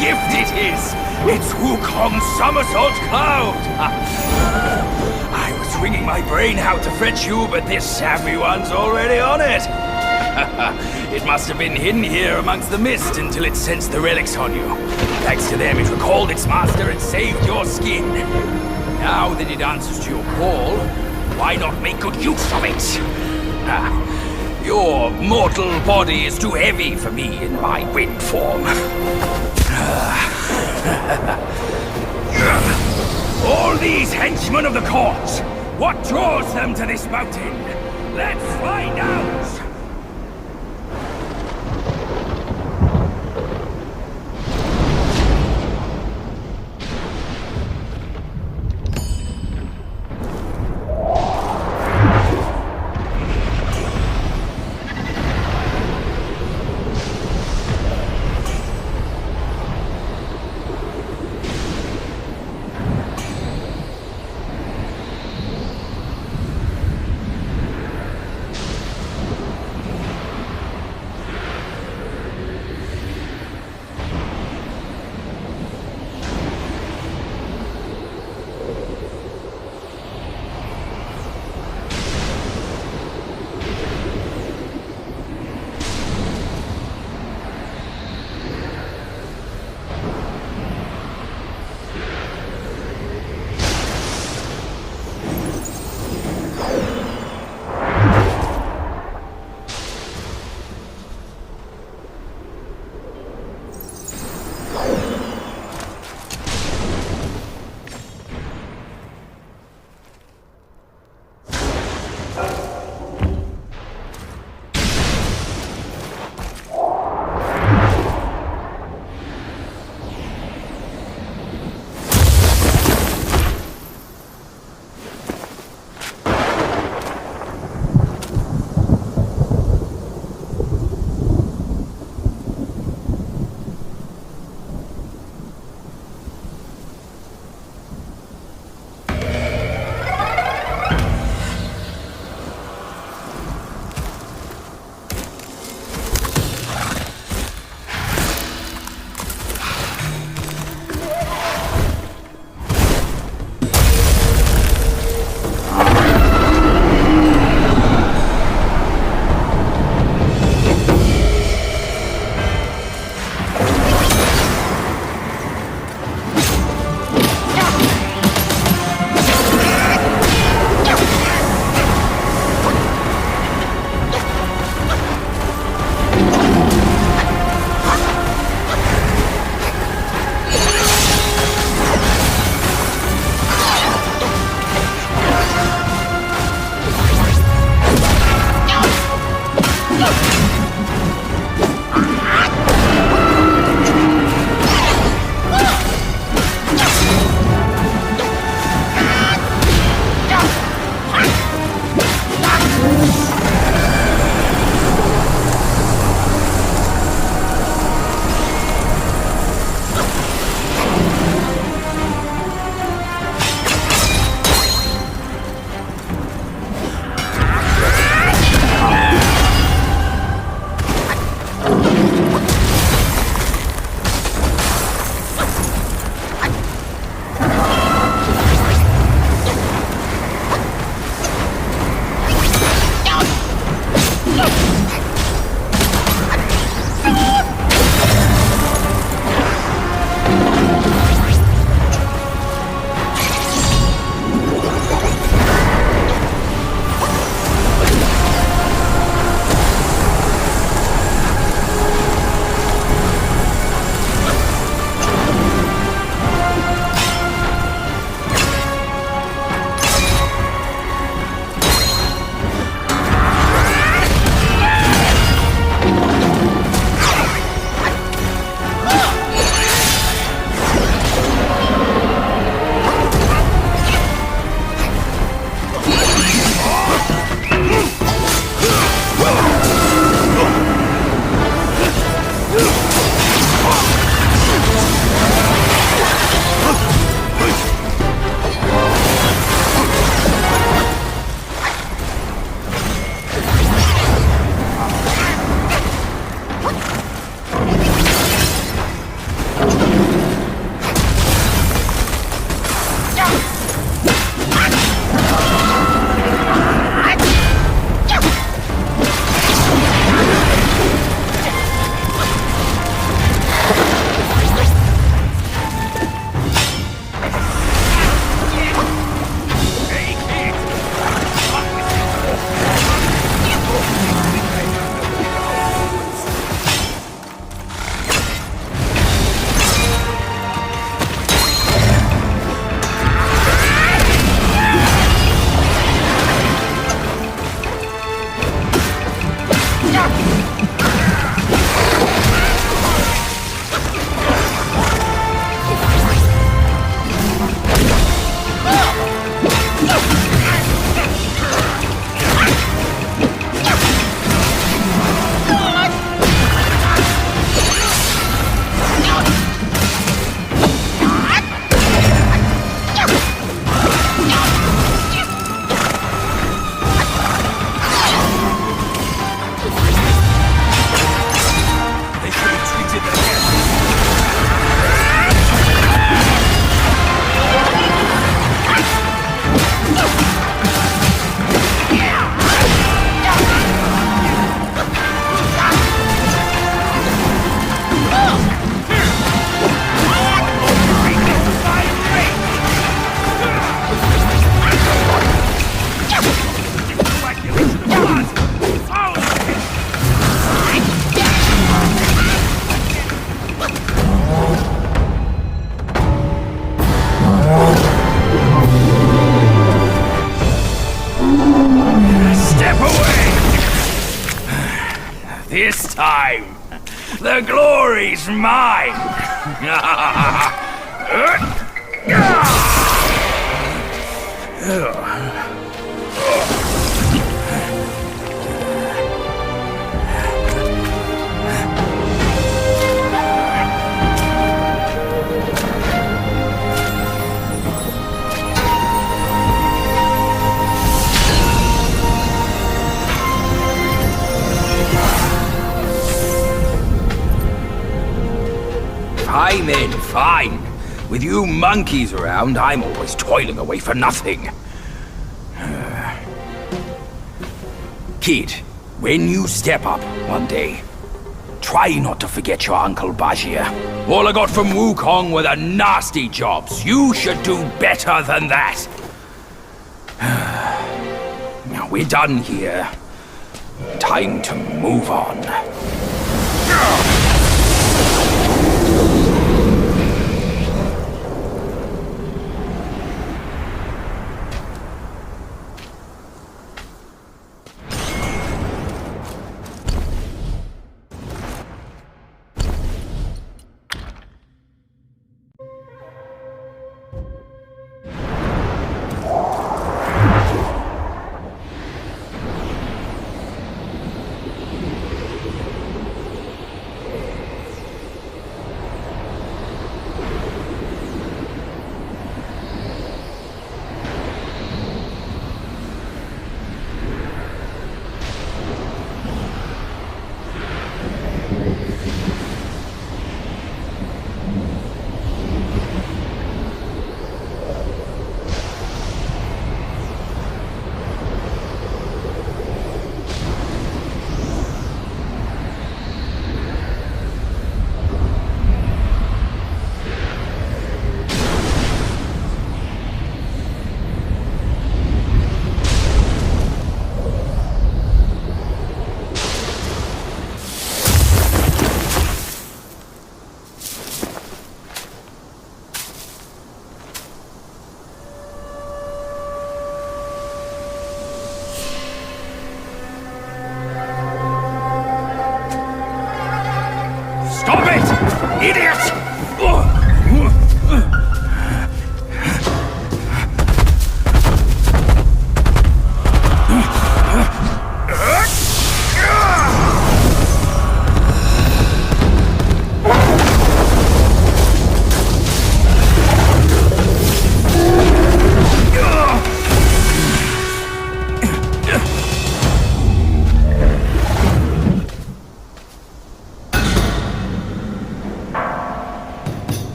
gift it is! It's Wukong's somersault cloud! I was wringing my brain how to fetch you, but this savvy one's already on it! It must have been hidden here amongst the mist until it sensed the relics on you. Thanks to them, it recalled its master and saved your skin. Now that it answers to your call, why not make good use of it? Your mortal body is too heavy for me in my wind form. All these henchmen of the court, what draws them to this mountain? Let's find out! time. The glory's mine. Fine then, fine. With you monkeys around, I'm always toiling away for nothing. Kid, when you step up one day, try not to forget your Uncle Bajir. All I got from Wukong were the nasty jobs. You should do better than that. Now we're done here. Time to move on.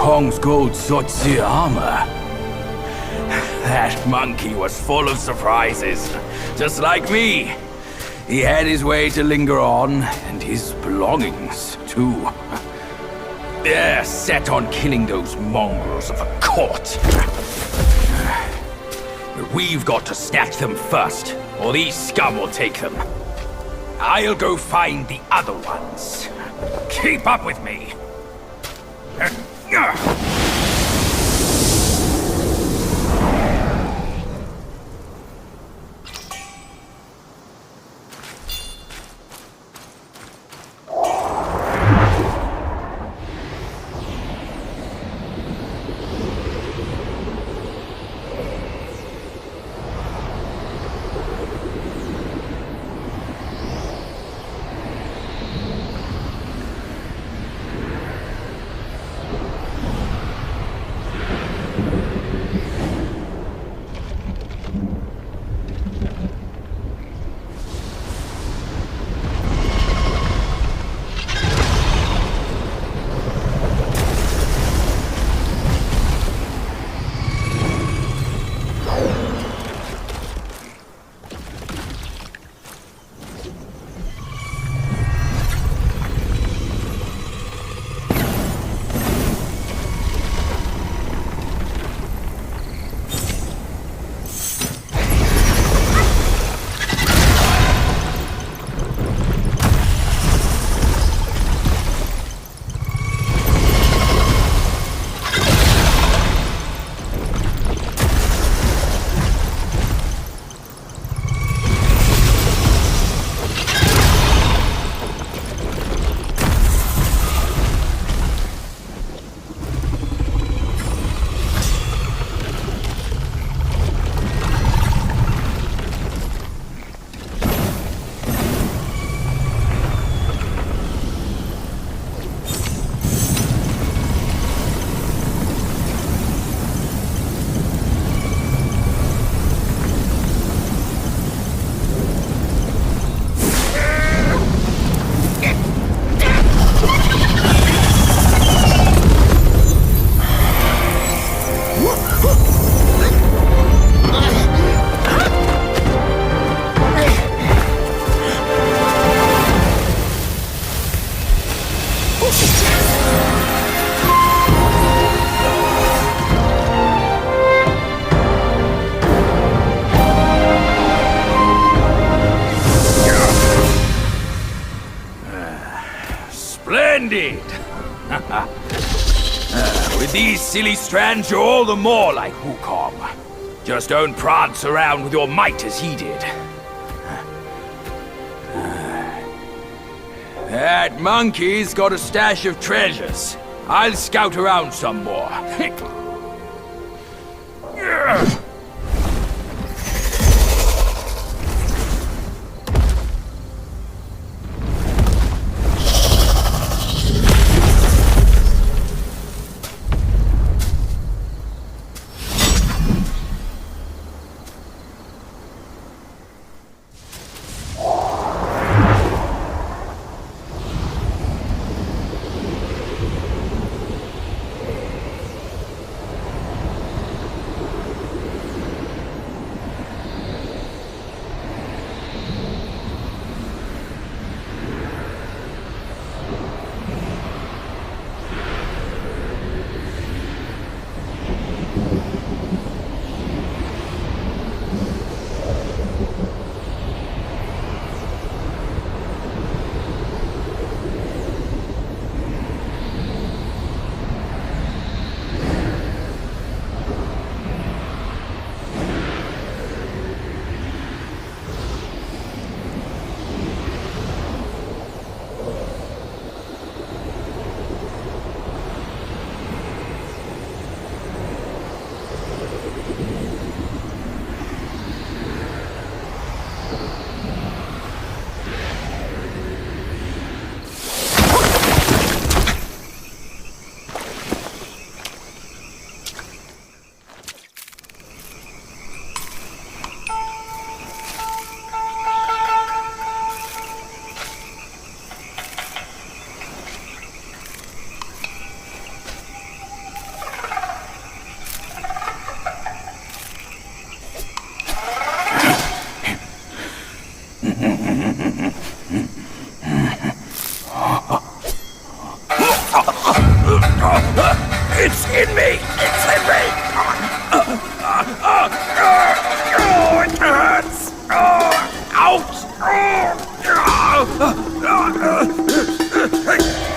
Wukong's gold Zotzi armor. That monkey was full of surprises, just like me. He had his way to linger on, and his belongings, too. They're set on killing those mongrels of the court. But we've got to snatch them first, or these scum will take them. I'll go find the other ones. Keep up with me. Splendid! With these silly strands, you're all the more like Wukong. Just don't prance around with your might as he did. That monkey's got a stash of treasures. I'll scout around some more. in me! It's in me! It hurts! Ouch!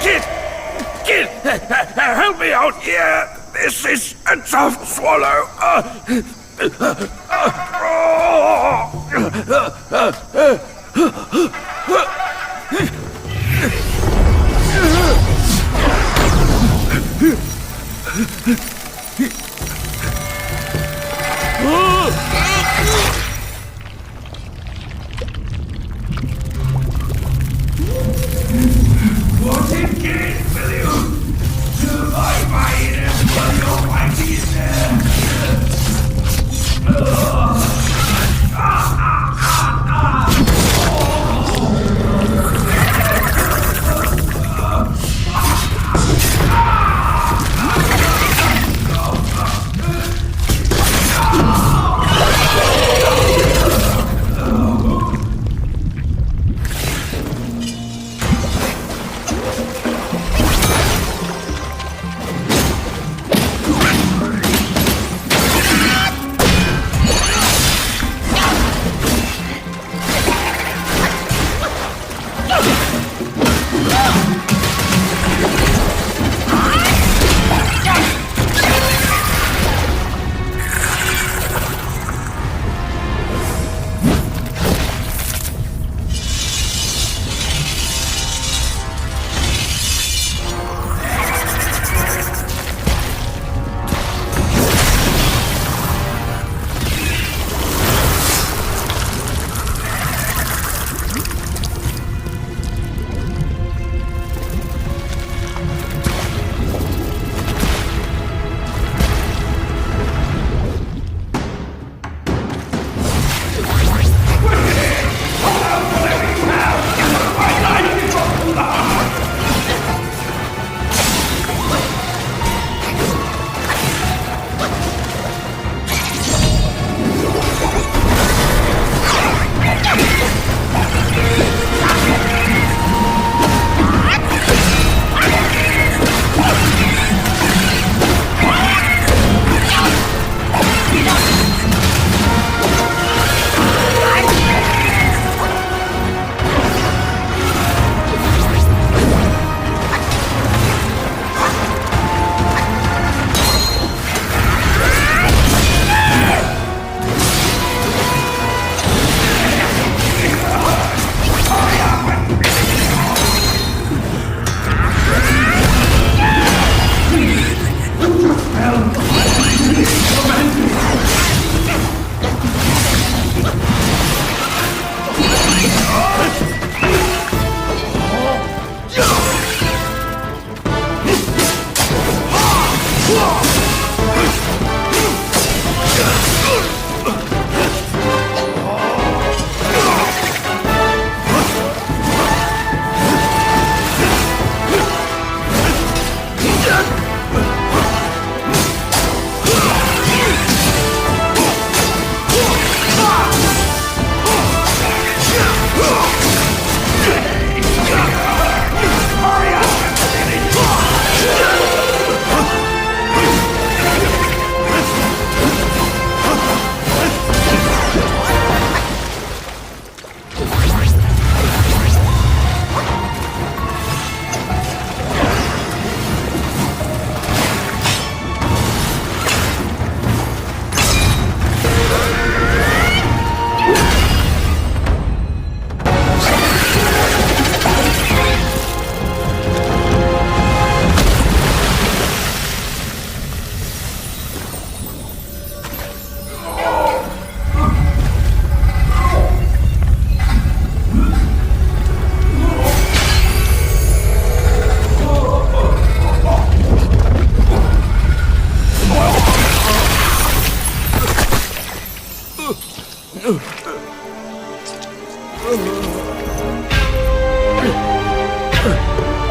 Kid! Help me out here! This is a tough swallow! What in kid will you survive my inevitable almighty there?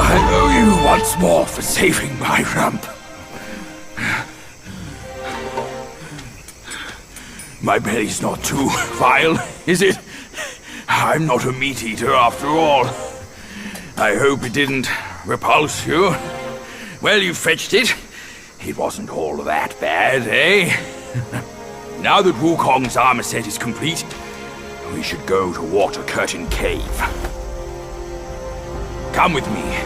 I owe you once more for saving my rump. My belly's not too vile, is it? I'm not a meat eater after all. I hope it didn't repulse you. Well, you fetched it. It wasn't all that bad, eh? Now that Wukong's armor set is complete, we should go to Water Curtain Cave. Come with me.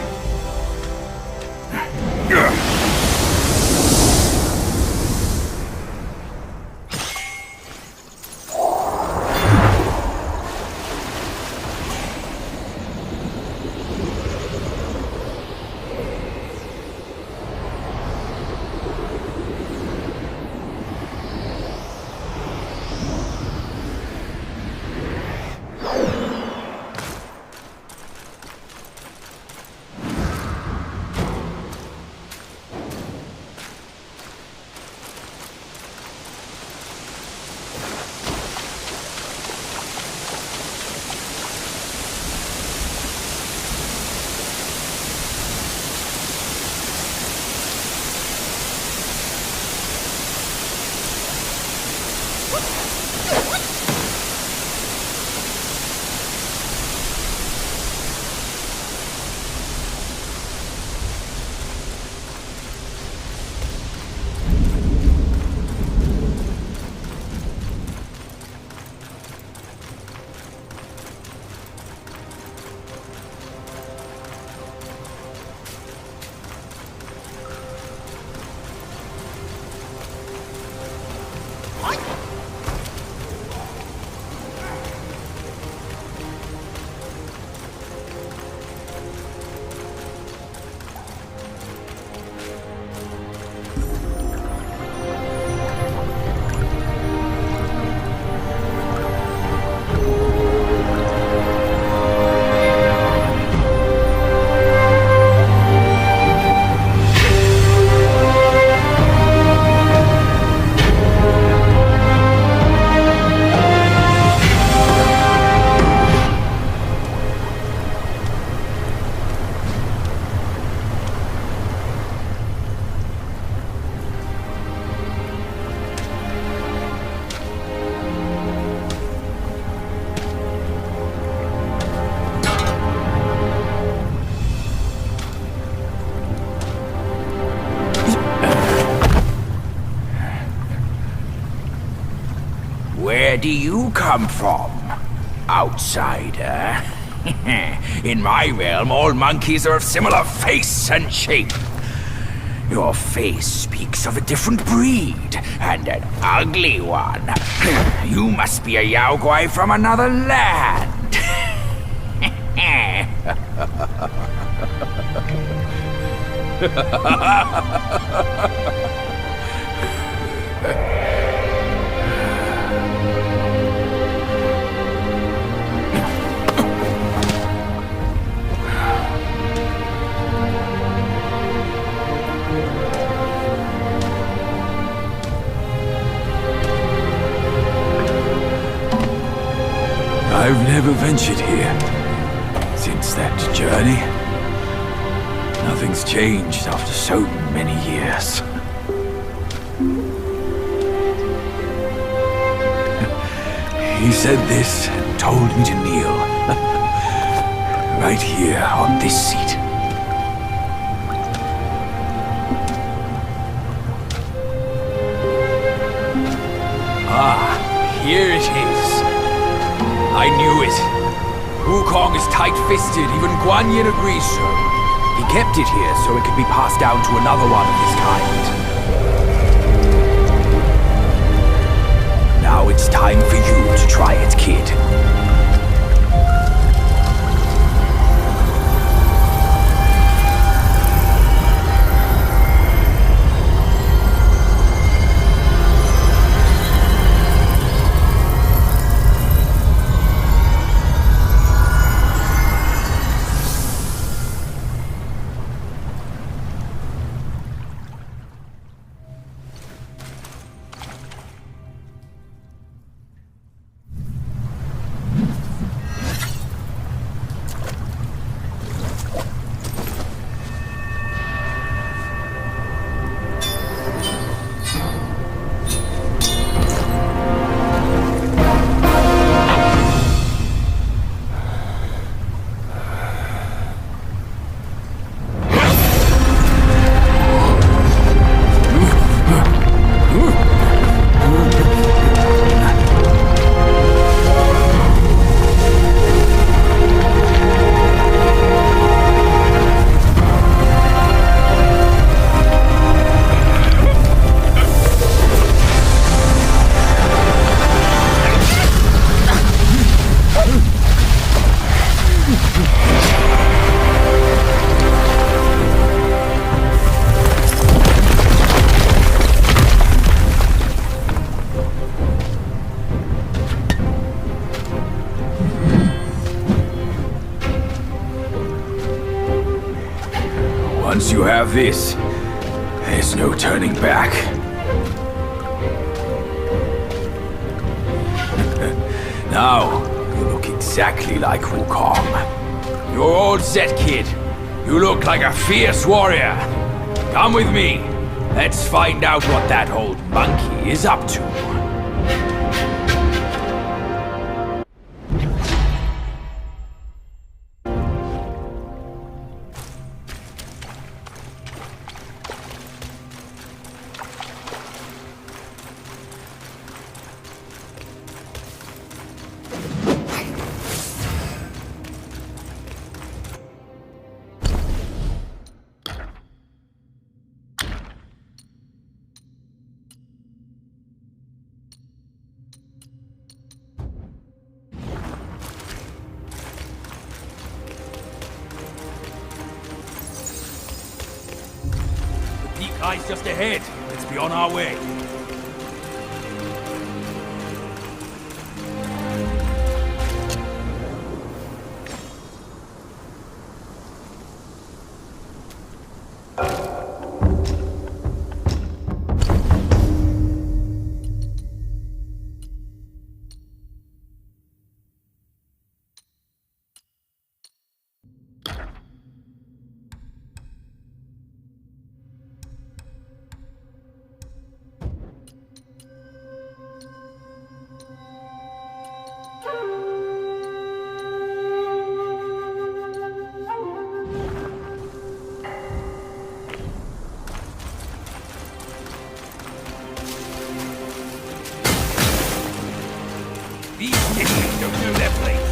Where do you come from, outsider? In my realm, all monkeys are of similar face and shape. Your face speaks of a different breed, and an ugly one. You must be a Yaoguai from another land. I've never ventured here since that journey. Nothing's changed after so many years. He said this and told me to kneel. Right here on this seat. Ah, here it is. I knew it. Wukong is tight-fisted, even Guan Yin agrees so. He kept it here so it could be passed down to another one of his kind. Now it's time for you to try it, kid. have this, there's no turning back. Now, you look exactly like Wukong. You're all set, kid. You look like a fierce warrior. Come with me. Let's find out what that old monkey is up to. Eyes just ahead. Let's be on our way. These idiots don't know their place.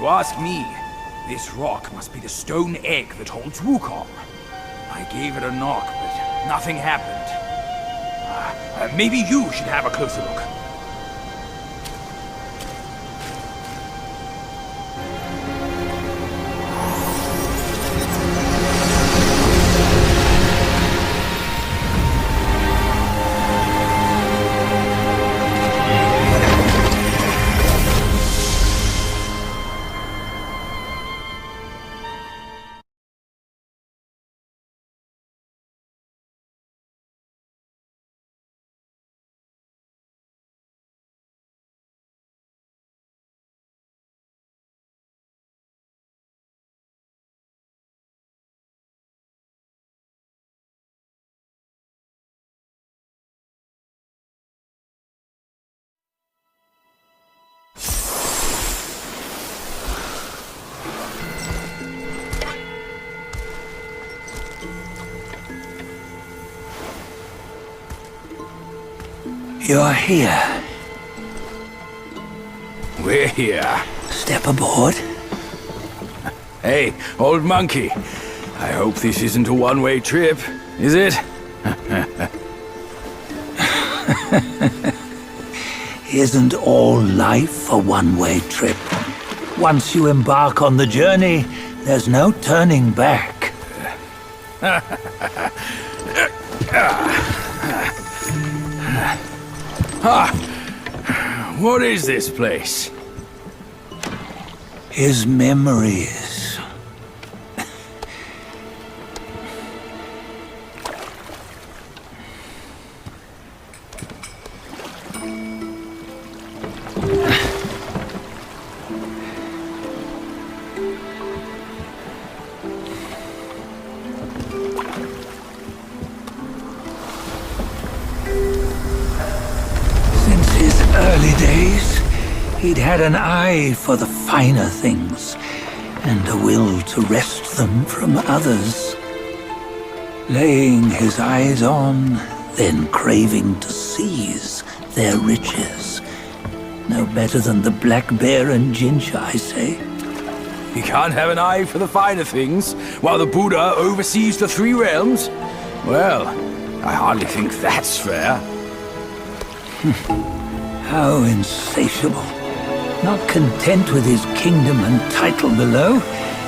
you ask me, this rock must be the stone egg that holds Wukong. I gave it a knock, but nothing happened. Maybe you should have a closer look. You're here. We're here. Step aboard. Hey, old monkey. I hope this isn't a one-way trip, is it? Isn't all life a one-way trip? Once you embark on the journey, there's no turning back. What is this place? His memories. Early days, he'd had an eye for the finer things, and a will to wrest them from others. Laying his eyes on, then craving to seize their riches. No better than the black bear and ginger, I say. You can't have an eye for the finer things, while the Buddha oversees the three realms? Well, I hardly think that's fair. How insatiable. Not content with his kingdom and title below,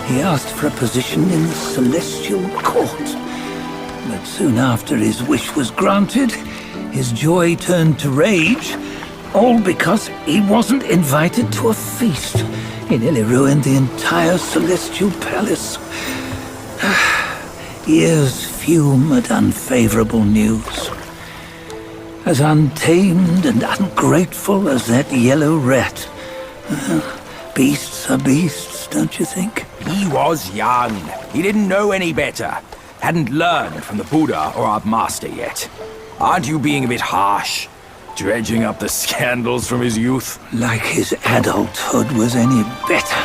he asked for a position in the celestial court. But soon after his wish was granted, his joy turned to rage, all because he wasn't invited to a feast. He nearly ruined the entire celestial palace. Ears fume at unfavorable news. As untamed and ungrateful as that yellow rat. Beasts are beasts, don't you think? He was young. He didn't know any better. Hadn't learned from the Buddha or our master yet. Aren't you being a bit harsh? Dredging up the scandals from his youth? Like his adulthood was any better.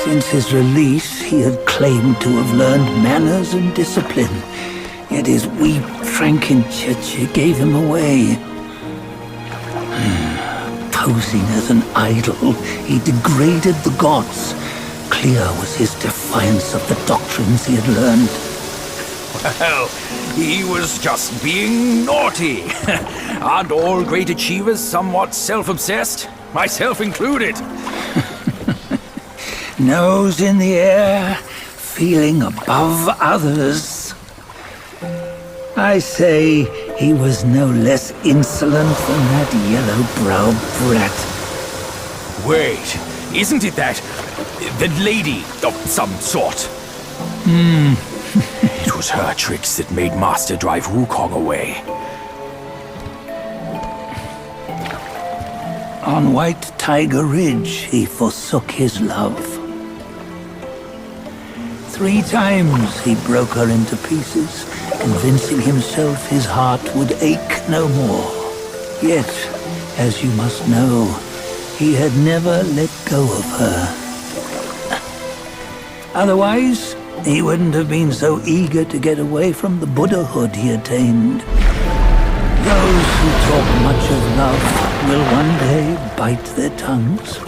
Since his release, he had claimed to have learned manners and discipline. Yet his weak Frankenchurch gave him away. Posing as an idol, he degraded the gods. Clear was his defiance of the doctrines he had learned. Well, he was just being naughty. Aren't all great achievers somewhat self-obsessed? Myself included. Nose in the air, feeling above others. I say he was no less insolent than that yellow-browed brat. Wait, isn't it that lady of some sort? It was her tricks that made Master drive Wukong away. On White Tiger Ridge, he forsook his love. 3 times he broke her into pieces, convincing himself his heart would ache no more. Yet, as you must know, he had never let go of her. Otherwise, he wouldn't have been so eager to get away from the Buddhahood he attained. Those who talk much of love will one day bite their tongues.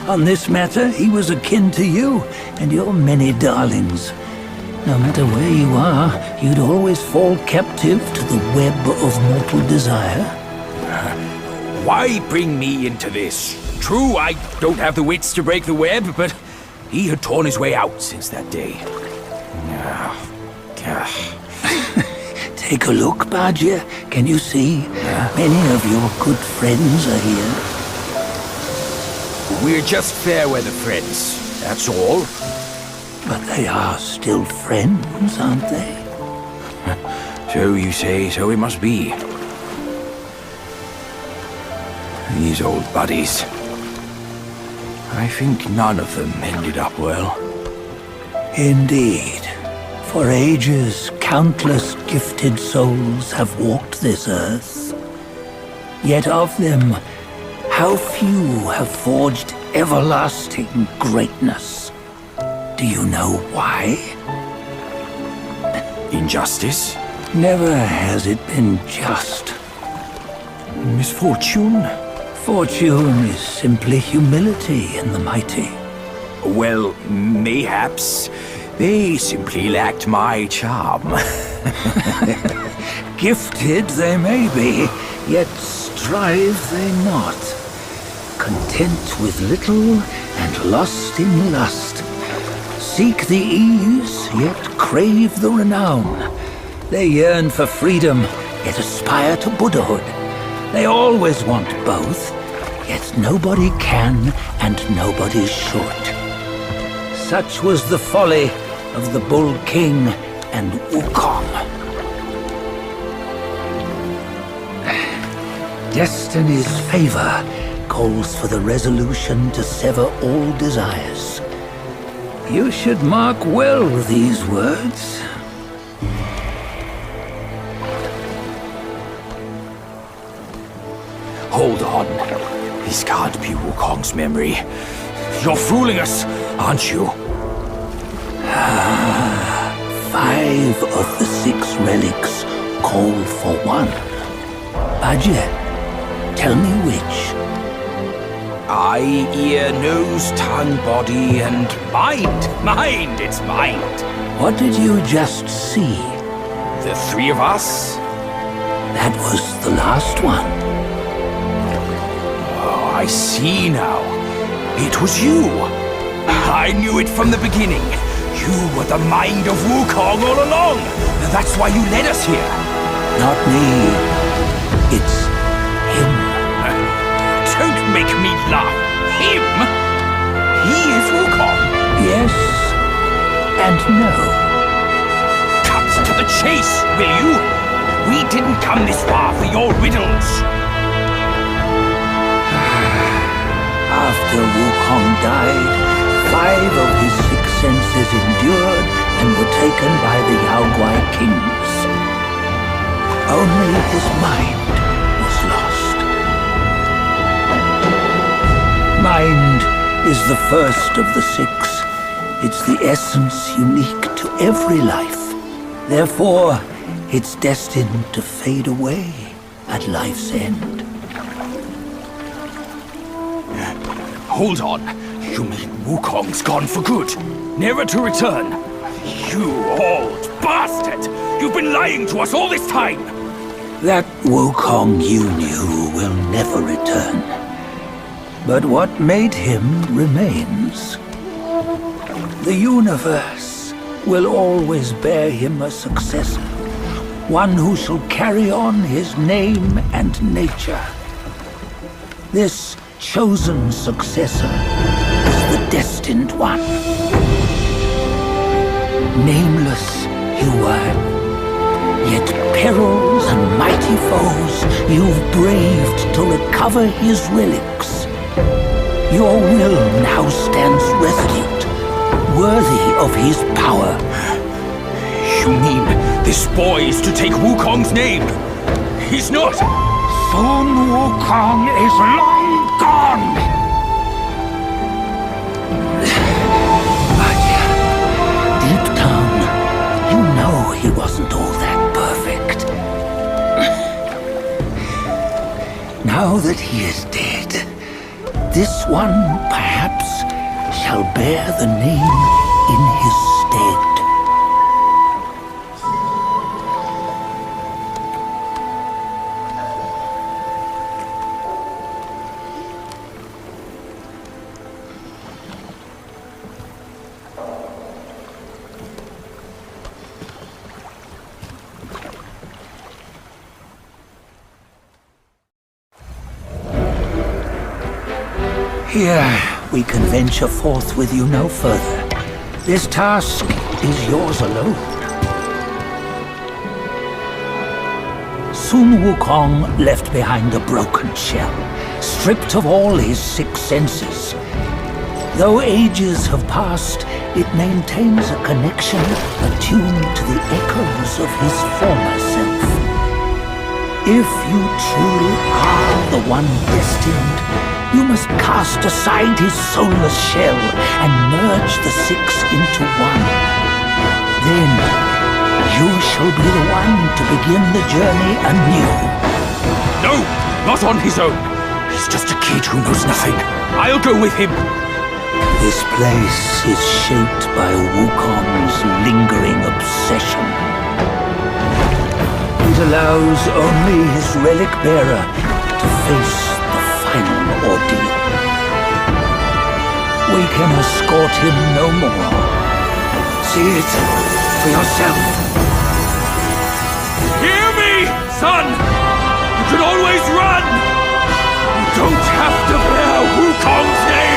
On this matter, he was akin to you and your many darlings. No matter where you are, you'd always fall captive to the web of mortal desire. Why bring me into this? True, I don't have the wits to break the web, but he had torn his way out since that day. Take a look, Badger. Can you see? Many of your good friends are here. We're just fair weather friends, that's all. But they are still friends, aren't they? So you say, so it must be. These old buddies. I think none of them ended up well. Indeed. For ages, countless gifted souls have walked this earth. Yet of them, how few have forged everlasting greatness? Do you know why? Injustice? Never has it been just. Misfortune? Fortune is simply humility in the mighty. Well, mayhaps. They simply lacked my charm. Gifted they may be, yet strive they not. Content with little and lost in lust. Seek the ease, yet crave the renown. They yearn for freedom, yet aspire to Buddhahood. They always want both, yet nobody can and nobody should. Such was the folly of the Bull King and Wukong. Destiny's favor calls for the resolution to sever all desires. You should mark well these words. Hold on. This can't be Wukong's memory. You're fooling us, aren't you? 5 of the 6 relics call for one. Badger, tell me which. Eye, ear, nose, tongue, body, and mind. Mind, it's mind. What did you just see? The 3 of us? That was the last one. Oh, I see now. It was you. I knew it from the beginning. You were the mind of Wukong all along. That's why you led us here. Not me. It's him. Don't make me laugh. Him? He is Wukong. Yes and no. Cut to the chase, will you? We didn't come this far for your riddles. After Wukong died, 5 of his 6 senses endured and were taken by the Yaoguai kings. Only his mind was lost. Mind is the first of the 6. It's the essence unique to every life. Therefore, it's destined to fade away at life's end. Hold on. You mean Wukong's gone for good? Never to return? You old bastard! You've been lying to us all this time! That Wukong you knew will never return. But what made him remains. The universe will always bear him a successor. One who shall carry on his name and nature. This chosen successor is the destined one. Nameless you were, yet perils and mighty foes you've braved to recover his relics. Your will now stands resolute, worthy of his power. You mean this boy is to take Wukong's name? He's not! Sun Wukong is long gone! But deep down, you know he wasn't all that perfect. Now that he is dead, this one, perhaps, shall bear the name in his stead. Here, we can venture forth with you no further. This task is yours alone. Soon Wukong left behind a broken shell, stripped of all his 6 senses. Though ages have passed, it maintains a connection attuned to the echoes of his former self. If you truly are the one destined, you must cast aside his soulless shell and merge the 6 into one. Then, you shall be the one to begin the journey anew. No! Not on his own! He's just a kid who knows nothing. I'll go with him! This place is shaped by Wukong's lingering obsession. It allows only his relic bearer to face the final ordeal. We can escort him no more. See it for yourself. Hear me, son! You can always run! You don't have to bear Wukong's name!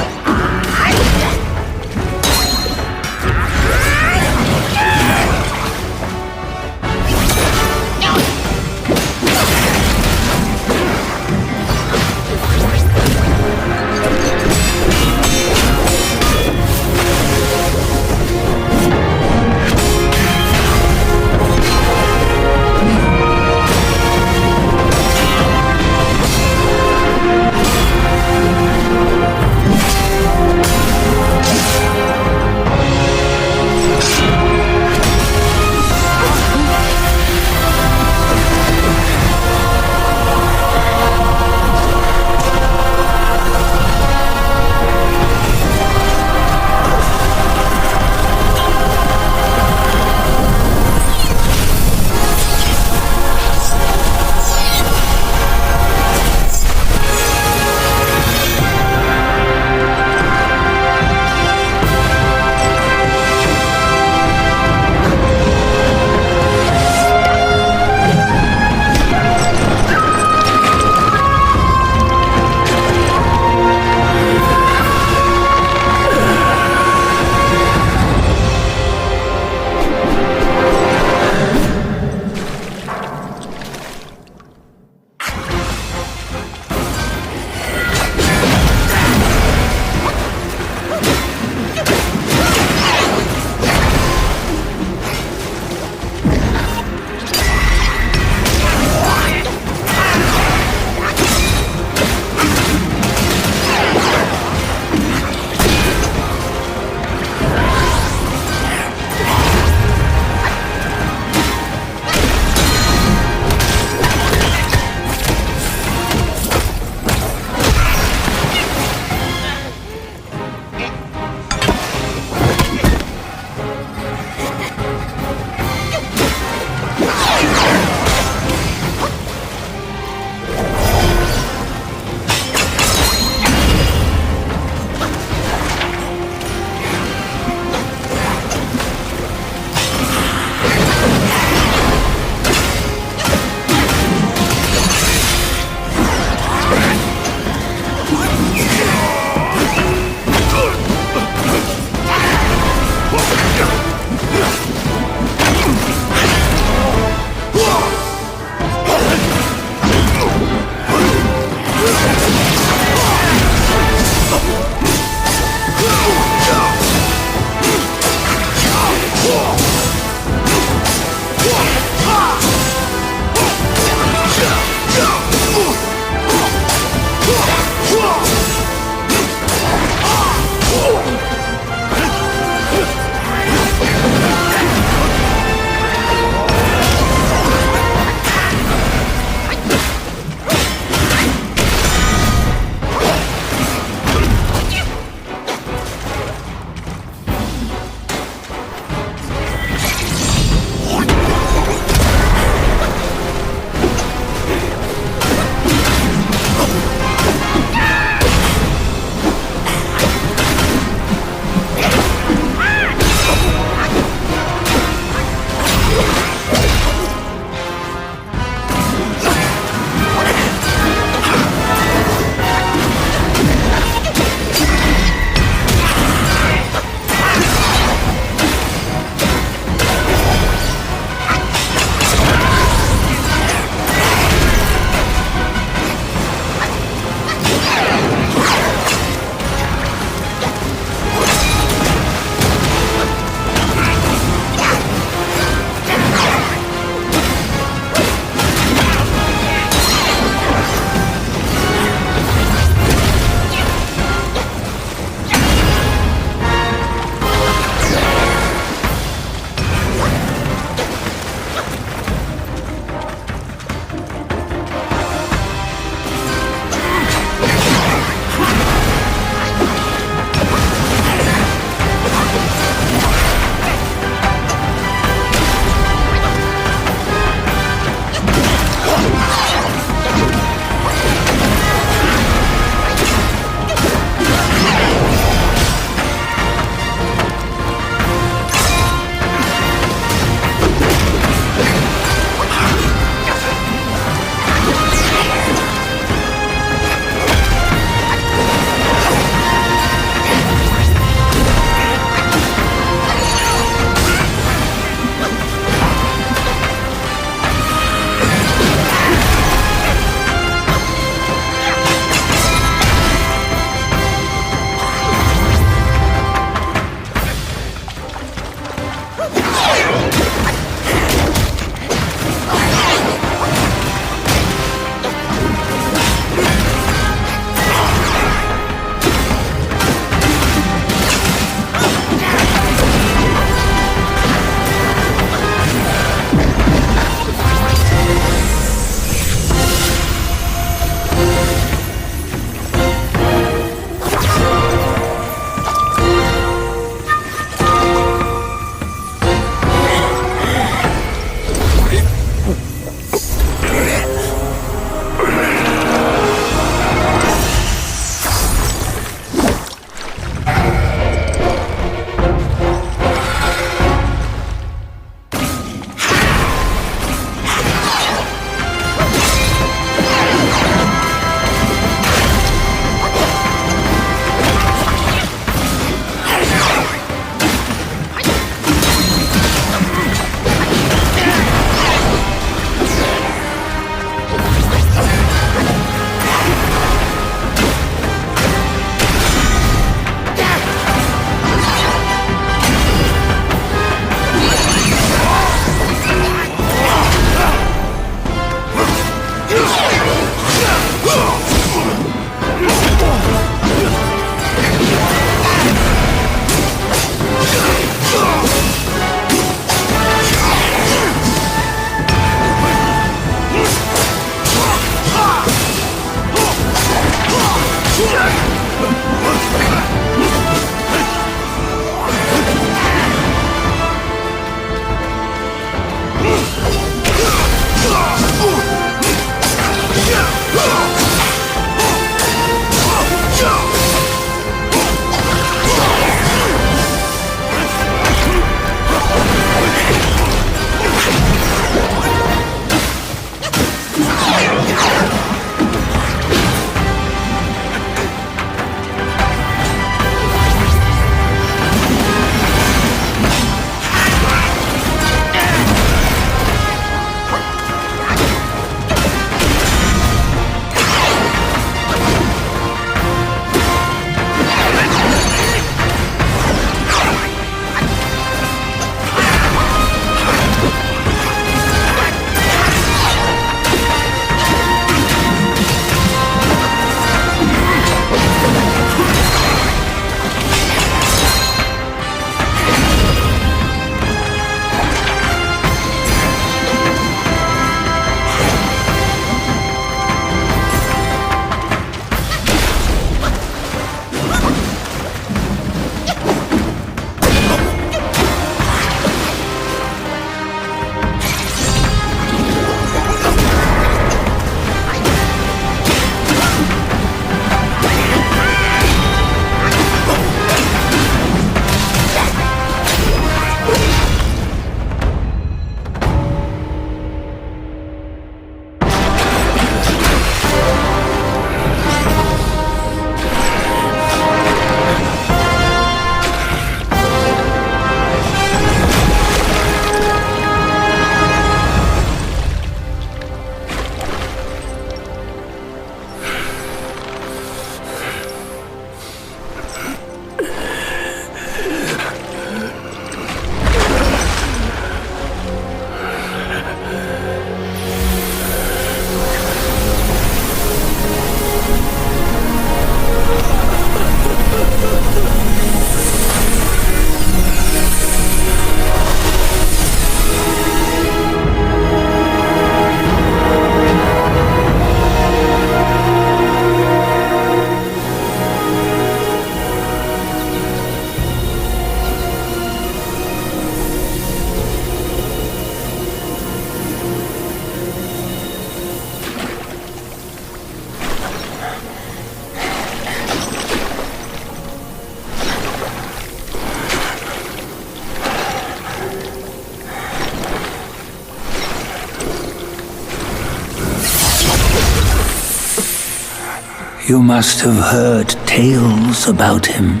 You must have heard tales about him.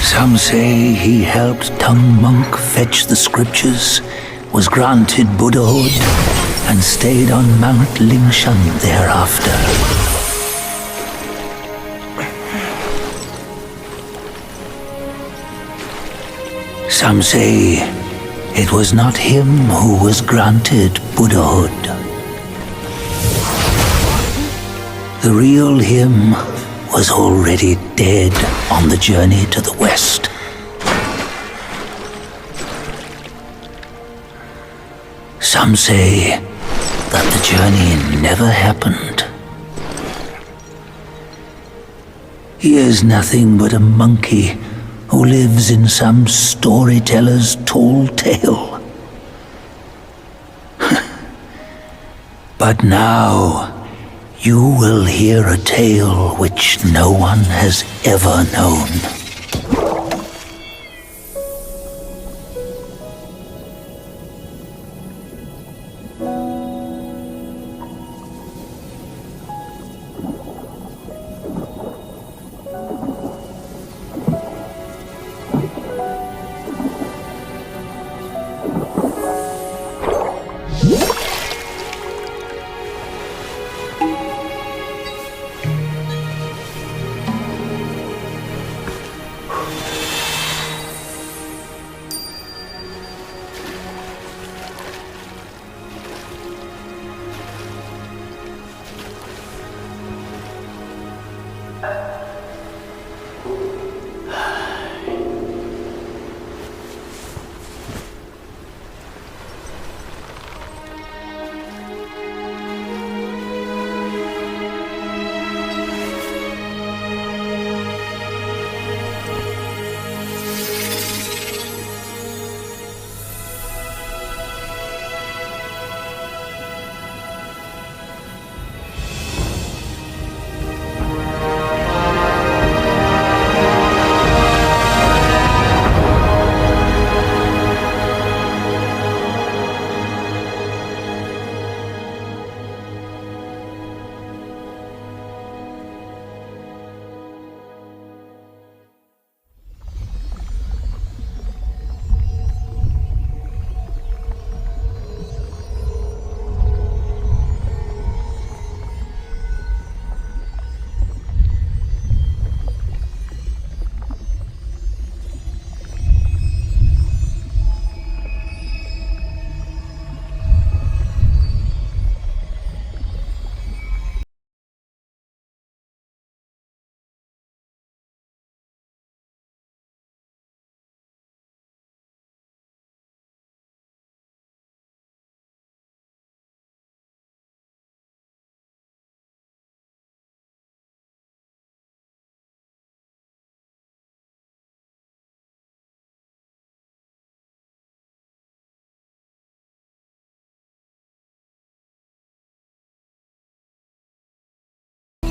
Some say he helped Tung Monk fetch the scriptures, was granted Buddhahood, and stayed on Mount Lingshan thereafter. Some say it was not him who was granted Buddhahood. The real him was already dead on the journey to the west. Some say that the journey never happened. He is nothing but a monkey who lives in some storyteller's tall tale. But now, you will hear a tale which no one has ever known.